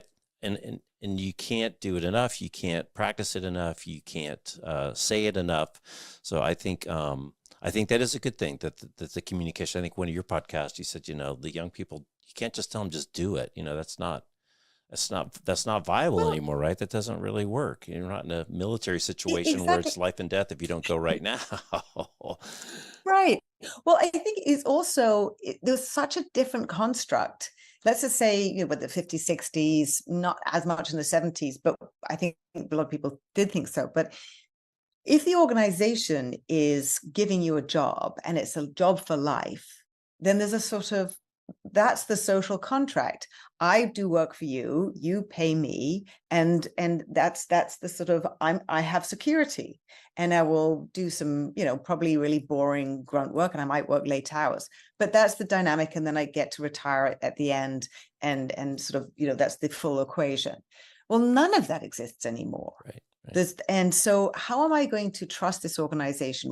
and you can't do it enough. You can't practice it enough. You can't say it enough. So I think that is a good thing, that the communication. I think one of your podcasts, you said, the young people, you can't just tell them just do it. That's not viable anymore, right? That doesn't really work. You're not in a military situation where it's life and death if you don't go right now. Right. Well, I think it's also, there's such a different construct. Let's just say, with the 50s, 60s, not as much in the 70s, but I think a lot of people did think so. But if the organization is giving you a job and it's a job for life, then there's a sort of, that's the social contract. I do work for you, you pay me, and that's the sort of, I have security, and I will do some, probably really boring grunt work, and I might work late hours, but that's the dynamic. And then I get to retire at the end, and sort of, that's the full equation. Well, none of that exists anymore. Right. And so how am I going to trust this organization?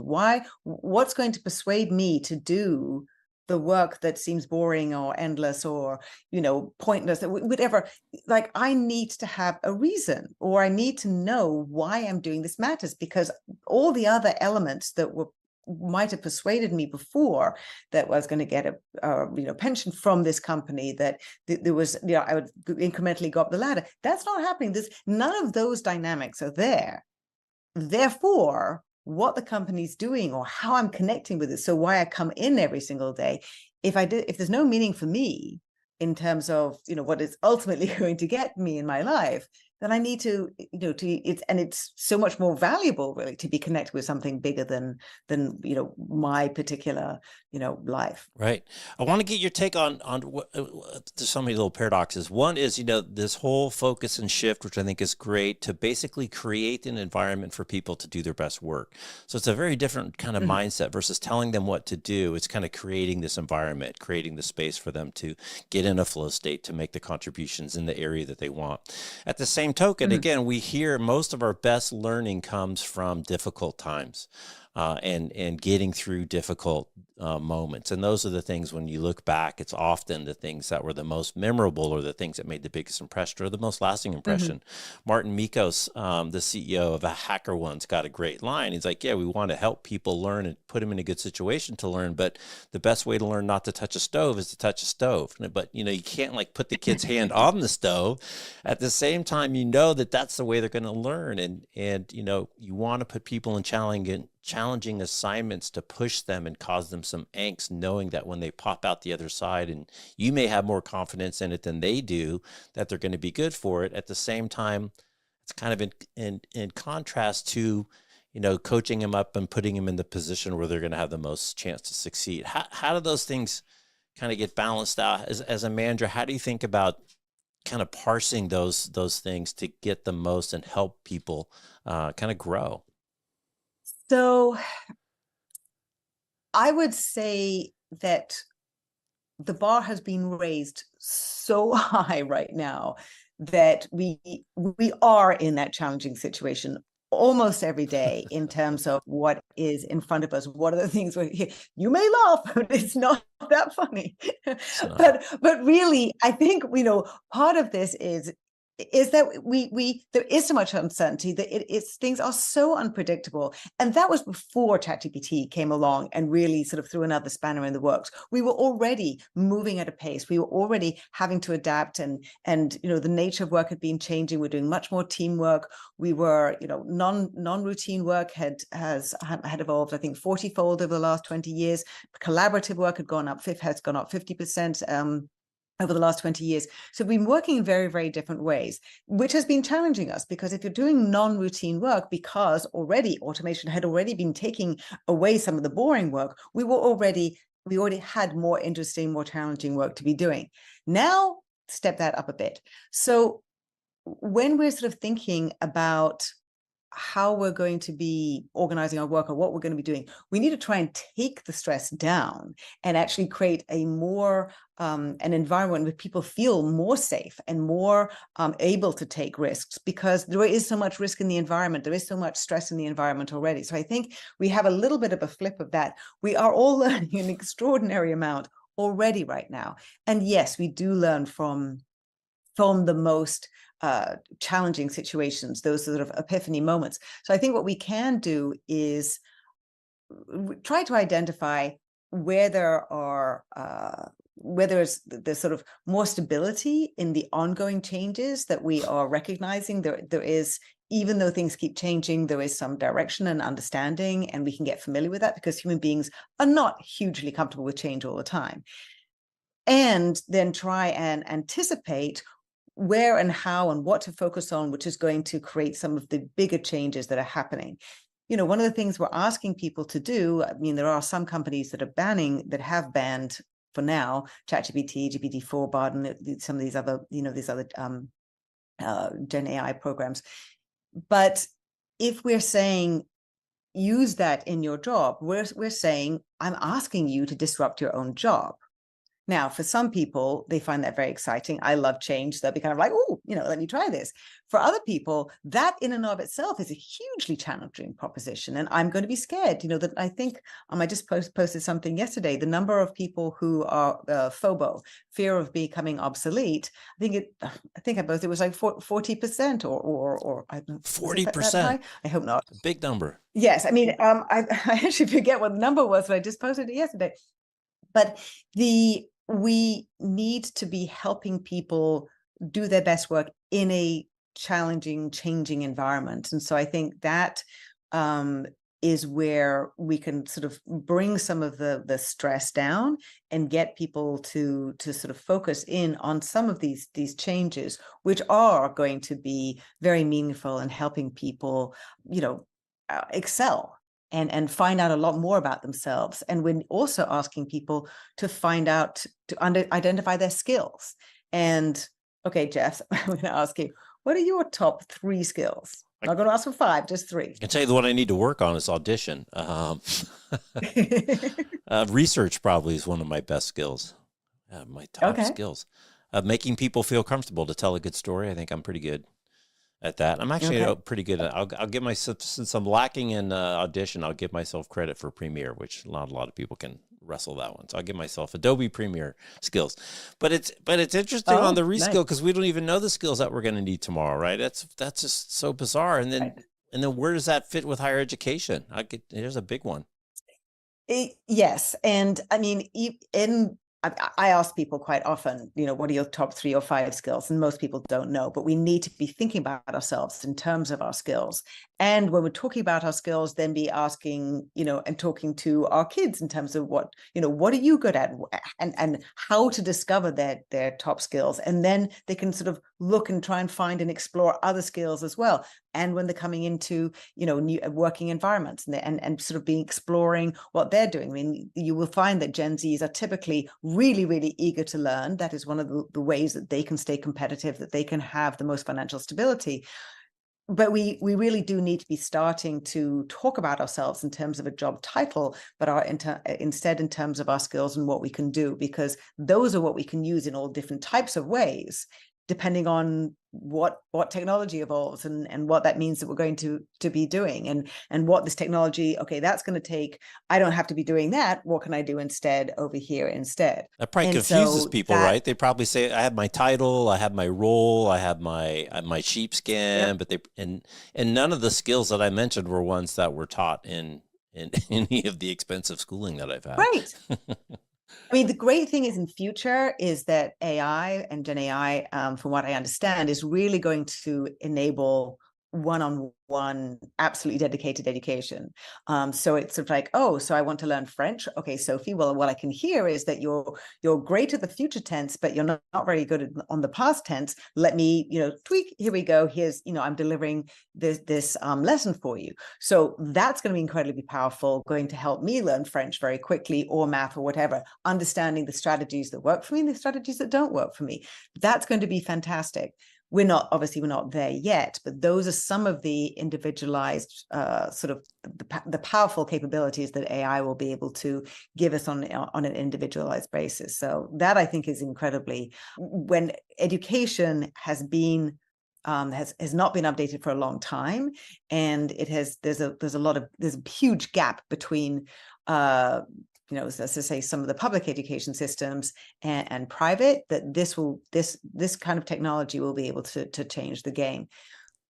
What's going to persuade me to do the work that seems boring or endless or, pointless, whatever. Like, I need to have a reason, or I need to know why I'm doing this matters, because all the other elements that might have persuaded me before, that I was going to get a pension from this company, that there was, I would incrementally go up the ladder. That's not happening. There's none of those dynamics are there. Therefore, what the company's doing or how I'm connecting with it, so why I come in every single day, if there's no meaning for me in terms of what is ultimately going to get me in my life, then I need to it's so much more valuable, really, to be connected with something bigger than my particular life. Right. I want to get your take on what there's so many little paradoxes. One is, this whole focus and shift, which I think is great, to basically create an environment for people to do their best work. So it's a very different kind of mindset versus telling them what to do. It's kind of creating this environment, creating the space for them to get in a flow state, to make the contributions in the area that they want. At the same token, again, we hear most of our best learning comes from difficult times. And getting through difficult moments. And those are the things, when you look back, it's often the things that were the most memorable, or the things that made the biggest impression, or the most lasting impression. Martin Mikos, the CEO of HackerOne's, got a great line. He's like, yeah, we want to help people learn and put them in a good situation to learn, but the best way to learn not to touch a stove is to touch a stove. But, you can't put the kid's hand on the stove. At the same time, that that's the way they're going to learn. And you want to put people in challenging assignments to push them and cause them some angst, knowing that when they pop out the other side, and you may have more confidence in it than they do, that they're going to be good for it. At the same time, it's kind of in contrast to, coaching them up and putting them in the position where they're going to have the most chance to succeed. How do those things kind of get balanced out as a manager? How do you think about kind of parsing those things to get the most and help people kind of grow? So I would say that the bar has been raised so high right now that we are in that challenging situation almost every day, in terms of what is in front of us. What are the things where you may laugh, but it's not that funny. But really, I think part of this is that there is so much uncertainty, that it's things are so unpredictable. And that was before ChatGPT came along and really sort of threw another spanner in the works. We were already moving at a pace. We were already having to adapt, and the nature of work had been changing. We're doing much more teamwork. We were, non-routine work had evolved, I think, 40-fold over the last 20 years. Collaborative work has gone up 50%. Over the last 20 years. So we've been working in very, very different ways, which has been challenging us, because if you're doing non-routine work, because already automation had already been taking away some of the boring work, we already had more interesting, more challenging work to be doing. Now, step that up a bit. So when we're sort of thinking about how we're going to be organizing our work, or what we're going to be doing, we need to try and take the stress down and actually create a more an environment where people feel more safe and more able to take risks, because there is so much risk in the environment. There is so much stress in the environment already. So I think we have a little bit of a flip of that. We are all learning an extraordinary amount already right now. And yes, we do learn from the most challenging situations, those sort of epiphany moments. So I think what we can do is try to identify where there's sort of more stability in the ongoing changes that we are recognizing. There is, even though things keep changing, there is some direction and understanding, and we can get familiar with that, because human beings are not hugely comfortable with change all the time. And then try and anticipate where and how and what to focus on, which is going to create some of the bigger changes that are happening. One of the things we're asking people to do, I mean, there are some companies that have banned for now, ChatGPT, GPT-4, Bard, and some of these other, Gen AI programs. But if we're saying, use that in your job, we're saying, I'm asking you to disrupt your own job. Now, for some people, they find that very exciting. I love change. So they'll be kind of like, oh, let me try this. For other people, that in and of itself is a hugely challenging proposition. And I'm going to be scared, that I think I just posted something yesterday. The number of people who are FOBO, fear of becoming obsolete, I think I posted it was like 40% or I don't know, 40%. I hope not. A big number. Yes. I mean, I actually forget what the number was, but I just posted it yesterday. But we need to be helping people do their best work in a challenging, changing environment. And so I think that is where we can sort of bring some of the stress down and get people to sort of focus in on some of these changes, which are going to be very meaningful in helping people, excel and find out a lot more about themselves. And we're also asking people to find out, to identify their skills. And okay, Jeff, I'm going to ask you, what are your top 3 skills? I'm not going to ask for 5, just 3. I can tell you the one I need to work on is audition. Research probably is one of my best skills. My top skills. Making people feel comfortable to tell a good story. I think I'm pretty good at that. I'm actually pretty good at, I'll give myself, since I'm lacking in audition, I'll give myself credit for Premiere, which not a lot of people can wrestle that one. So I'll give myself Adobe Premiere skills. But it's interesting on the reskill, because we don't even know the skills that we're going to need tomorrow, right? That's just so bizarre. And then where does that fit with higher education? Here's a big one. Yes. And I mean, I ask people quite often, what are your top 3 or 5 skills? And most people don't know, but we need to be thinking about ourselves in terms of our skills. And when we're talking about our skills, then be asking, and talking to our kids in terms of what are you good at, and how to discover their top skills. And then they can sort of look and try and find and explore other skills as well. And when they're coming into, new working environments and sort of exploring what they're doing. I mean, you will find that Gen Zs are typically really, really eager to learn. That is one of the ways that they can stay competitive, that they can have the most financial stability. But we really do need to be starting to talk about ourselves in terms of a job title, but instead in terms of our skills and what we can do, because those are what we can use in all different types of ways, depending on what technology evolves and what that means that we're going to be doing, and what this technology, okay, that's going to take. I don't have to be doing that. What can I do instead over here instead? That probably confuses people, right? They probably say, I have my title, I have my role, I have my sheepskin, but and none of the skills that I mentioned were ones that were taught in any of the expensive schooling that I've had. Right. I mean, the great thing is in future is that AI and Gen AI, from what I understand, is really going to enable one-on-one, absolutely dedicated education. So it's sort of like, oh, so I want to learn French. Okay, Sophie, well, what I can hear is that you're great at the future tense, but you're not very good on the past tense. Let me, tweak. Here we go. Here's, I'm delivering this lesson for you. So that's going to be incredibly powerful, going to help me learn French very quickly, or math or whatever, understanding the strategies that work for me and the strategies that don't work for me. That's going to be fantastic. We're not there yet, but those are some of the individualized sort of the powerful capabilities that AI will be able to give us on an individualized basis. So that, I think, is incredibly, when education has been has not been updated for a long time, and there's a huge gap between as I say, some of the public education systems and private, that this kind of technology will be able to change the game,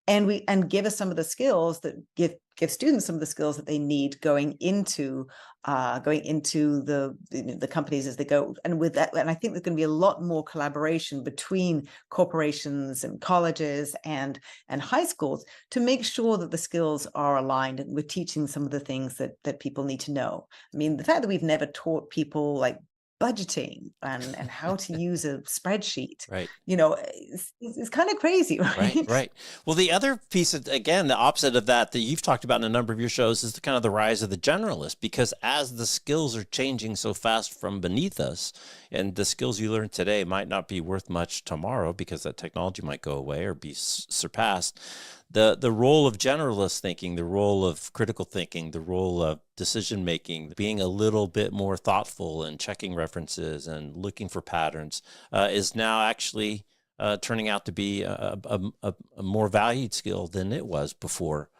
and give us some of the skills that give students some of the skills that they need going into the companies as they go. And with that, and I think there's going to be a lot more collaboration between corporations and colleges and high schools to make sure that the skills are aligned, and we're teaching some of the things that people need to know. I mean, the fact that we've never taught people like budgeting and how to use a spreadsheet, right? It's kind of crazy, right? Right. Well, the other piece, again, the opposite of that you've talked about in a number of your shows, is the kind of the rise of the generalist, because as the skills are changing so fast from beneath us, and the skills you learn today might not be worth much tomorrow because that technology might go away or be surpassed, the role of generalist thinking, the role of critical thinking, the role of decision making, being a little bit more thoughtful and checking references and looking for patterns, is now actually turning out to be a more valued skill than it was before.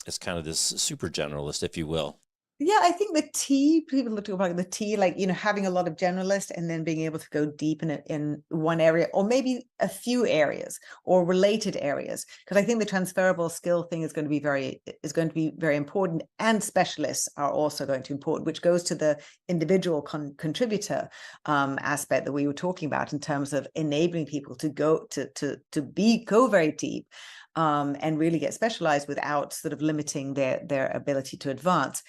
It's kind of this super generalist, if you will. Yeah, I think the T, people talk about the T, like, having a lot of generalist and then being able to go deep in one area, or maybe a few areas or related areas. Because I think the transferable skill thing is going to be very important, and specialists are also going to be important, which goes to the individual contributor aspect that we were talking about in terms of enabling people to go go very deep. And really get specialized without sort of limiting their ability to advance.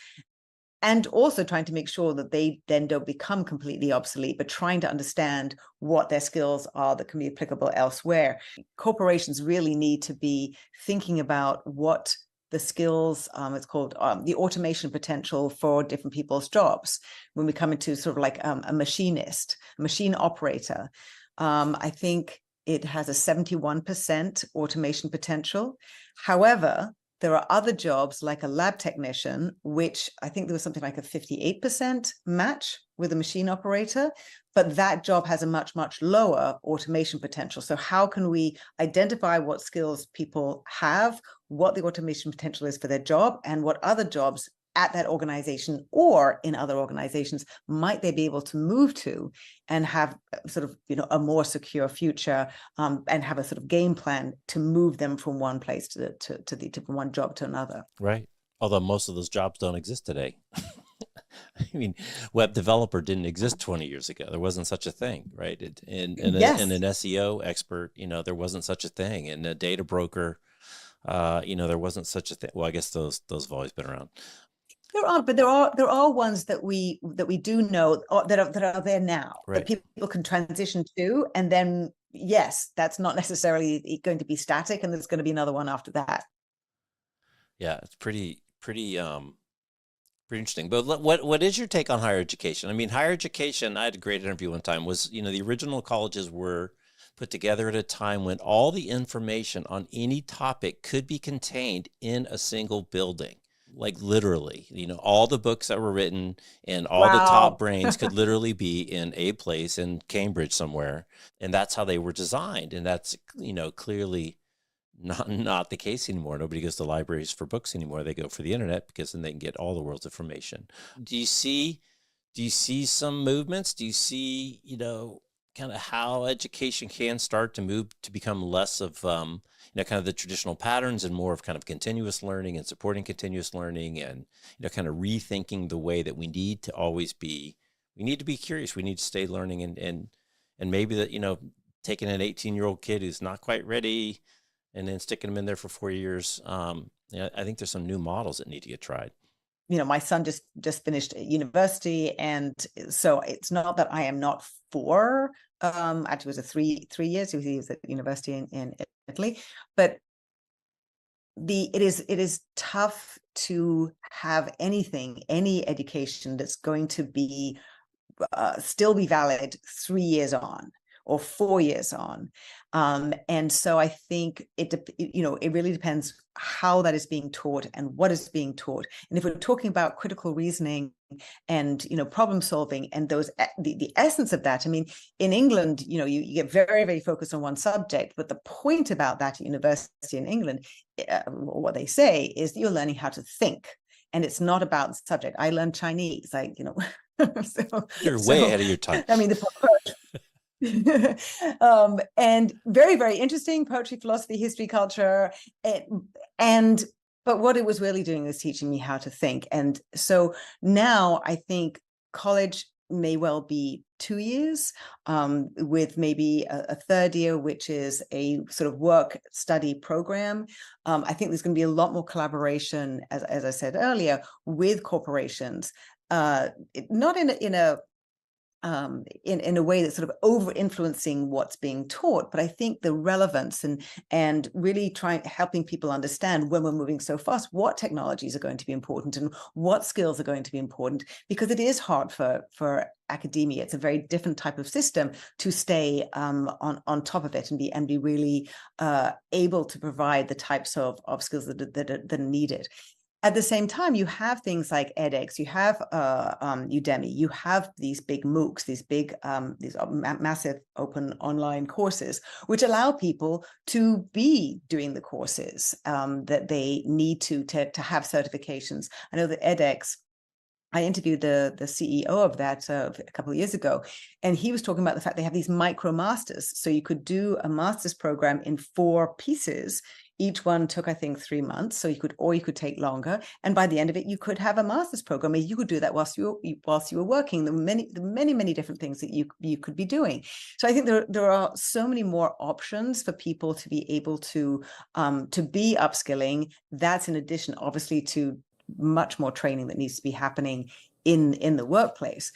And also trying to make sure that they then don't become completely obsolete, but trying to understand what their skills are that can be applicable elsewhere. Corporations really need to be thinking about what the skills, it's called the automation potential for different people's jobs. When we come into sort of like a machinist, a machine operator, I think it has a 71% automation potential. However, there are other jobs like a lab technician, which I think there was something like a 58% match with a machine operator, but that job has a much, much lower automation potential. So how can we identify what skills people have, what the automation potential is for their job, and what other jobs at that organization or in other organizations might they be able to move to and have sort of a more secure future, and have a sort of game plan to move them from one place to from one job to another. Right. Although most of those jobs don't exist today. I mean, web developer didn't exist 20 years ago. There wasn't such a thing, right? And Yes. an SEO expert, there wasn't such a thing. And a data broker, there wasn't such a thing. Well, I guess those have always been around. There are, but there are ones that we do know that are there now, right, that people can transition to, and then yes, that's not necessarily going to be static, and there's going to be another one after that. Yeah, it's pretty interesting. But what is your take on higher education? I mean, higher education, I had a great interview one time, was, the original colleges were put together at a time when all the information on any topic could be contained in a single building. Like literally, all the books that were written and all the top brains could literally be in a place in Cambridge somewhere. And that's how they were designed. And that's, clearly not the case anymore. Nobody goes to libraries for books anymore. They go for the internet, because then they can get all the world's information. Do you see some movements? Do you see, kind of how education can start to move to become less of, kind of the traditional patterns and more of kind of continuous learning and supporting continuous learning, and, kind of rethinking the way that we need to be curious. We need to stay learning, and maybe that, taking an 18-year-old kid who's not quite ready and then sticking them in there for 4 years. I think there's some new models that need to get tried. My son just finished university, and so it's not that I am not for, actually it was a three years, he was at university in Italy, but it is tough to have any education that's going to be still be valid 3 years on or 4 years on. And so I think it really depends how that is being taught and what is being taught. And if we're talking about critical reasoning and, problem solving and the essence of that, I mean, in England, you get very, very focused on one subject, but the point about that at university in England, what they say is that you're learning how to think. And it's not about the subject. I learned Chinese, You're way ahead of your time. I mean, and very, very interesting poetry, philosophy, history, culture, but what it was really doing was teaching me how to think. And so now I think college may well be 2 years, with maybe a third year, which is a sort of work study program. I think there's going to be a lot more collaboration, as I said earlier, with corporations, not in a in a way that's sort of over influencing what's being taught. But I think the relevance and really helping people understand, when we're moving so fast, what technologies are going to be important and what skills are going to be important, because it is hard for academia. It's a very different type of system to stay on top of it and be really able to provide the types of skills that are needed. At the same time, you have things like edX, you have Udemy, you have these big MOOCs, these massive open online courses, which allow people to be doing the courses that they need to have certifications. I know that edX, I interviewed the CEO of that a couple of years ago, and he was talking about the fact they have these micro masters. So you could do a master's program in 4 pieces. Each one took, I think, 3 months. So you could take longer. And by the end of it, you could have a master's program. You could do that whilst you were working. There were many different things that you could be doing. So I think there are so many more options for people to be able to be upskilling. That's in addition, obviously, to much more training that needs to be happening in the workplace.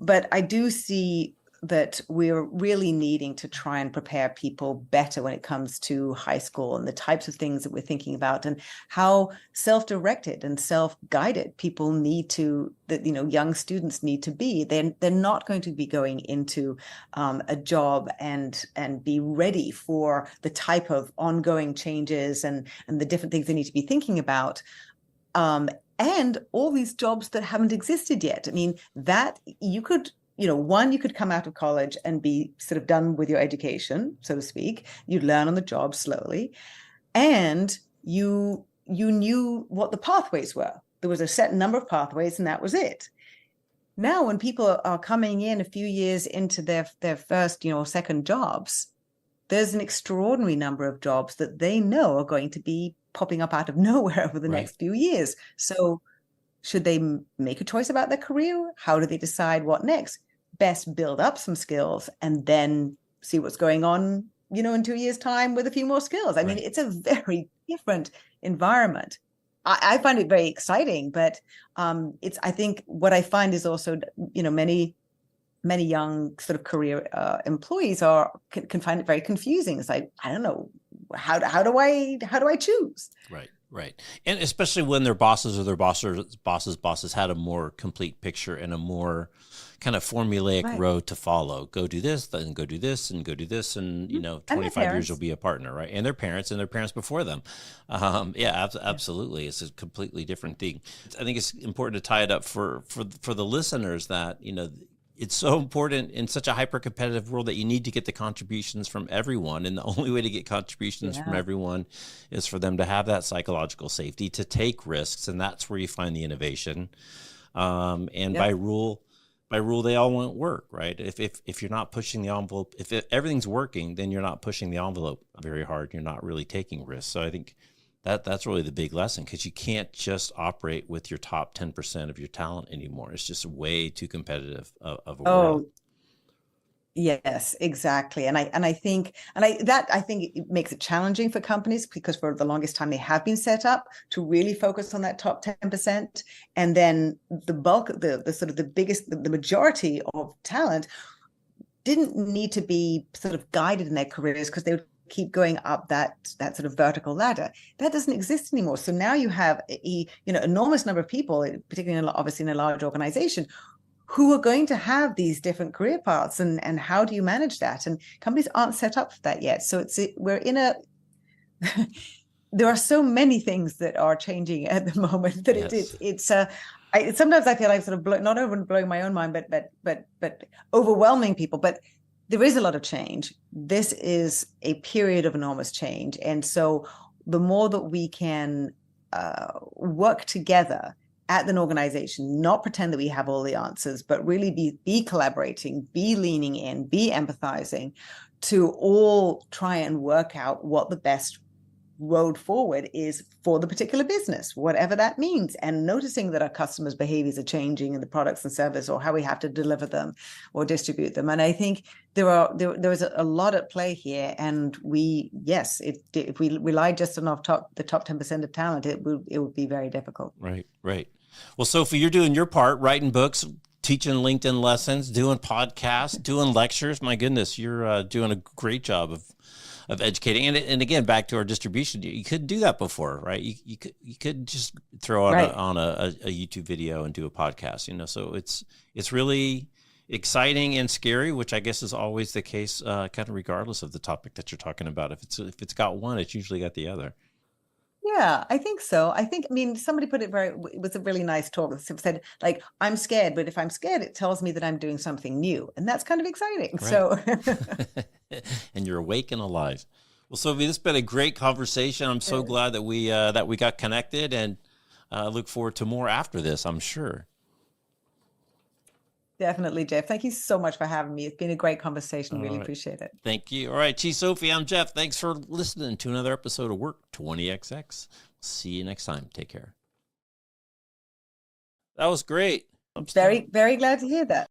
But I do see that we're really needing to try and prepare people better when it comes to high school and the types of things that we're thinking about, and how self-directed and self-guided people need to, that young students need to be. They're not going to be going into a job and be ready for the type of ongoing changes and the different things they need to be thinking about. And all these jobs that haven't existed yet. I mean, that you could, you could come out of college and be sort of done with your education, so to speak. You'd learn on the job slowly, and you knew what the pathways were. There was a set number of pathways, and that was it. Now, when people are coming in a few years into their first, second jobs, there's an extraordinary number of jobs that they know are going to be popping up out of nowhere over the next few years. So should they make a choice about their career? How do they decide what next? Best build up some skills and then see what's going on, in 2 years' time with a few more skills. I mean, it's a very different environment. I find it very exciting, but I think what I find is also, many young sort of career employees can find it very confusing. It's like, I don't know, how do I choose? Right. And especially when their bosses or their bosses had a more complete picture and a more kind of formulaic road to follow. Go do this, then go do this, and go do this, and 25 years you'll be a partner, right? And their parents before them. Absolutely. It's a completely different thing. I think it's important to tie it up for the listeners that, it's so important in such a hyper-competitive world that you need to get the contributions from everyone. And the only way to get contributions from everyone is for them to have that psychological safety, to take risks. And that's where you find the innovation. By rule, they all won't work, right? If you're not pushing the envelope, if everything's working, then you're not pushing the envelope very hard. You're not really taking risks. So I think that's really the big lesson, because you can't just operate with your top 10% of your talent anymore. It's just way too competitive of a world. Yes, exactly. And I think it makes it challenging for companies, because for the longest time they have been set up to really focus on that top 10%. And then the bulk, the sort of the biggest, the majority of talent didn't need to be sort of guided in their careers, because they would keep going up that sort of vertical ladder. That doesn't exist anymore. So now you have enormous number of people, particularly obviously in a large organization, who are going to have these different career paths, and how do you manage that? And companies aren't set up for that yet. So we're in a there are so many things that are changing at the moment that sometimes I feel like sort of not over blowing my own mind, but overwhelming people. But there is a lot of change. This is a period of enormous change. And so the more that we can work together at an organization, not pretend that we have all the answers, but really be collaborating, be leaning in, be empathizing, to all try and work out what the best road forward is for the particular business, whatever that means, and noticing that our customers' behaviors are changing in the products and service, or how we have to deliver them or distribute them. And I think there is a lot at play here. And if we rely just on the top 10% of talent, it would be very difficult. Right. Well, Sophie, you're doing your part, writing books, teaching LinkedIn lessons, doing podcasts, doing lectures. My goodness, you're doing a great job of educating. And again, back to our distribution, you couldn't do that before, right? You could just throw out Right. on a YouTube video and do a podcast, you know. So it's really exciting and scary, which I guess is always the case, kind of regardless of the topic that you're talking about. If it's got one, it's usually got the other. Yeah, I think so. I mean, somebody put it was a really nice talk. Said, like, I'm scared, but if I'm scared, it tells me that I'm doing something new. And that's kind of exciting. Right. So And you're awake and alive. Well, Sophie, this has been a great conversation. I'm so glad that we got connected, and look forward to more after this, I'm sure. definitely, Jeff. Thank you so much for having me. It's been a great conversation. All Really right. appreciate it. Thank you. All right, Chief Sophie, I'm Jeff. Thanks for listening to another episode of Work 20XX. See you next time. Take care. That was great. Very, very glad to hear that.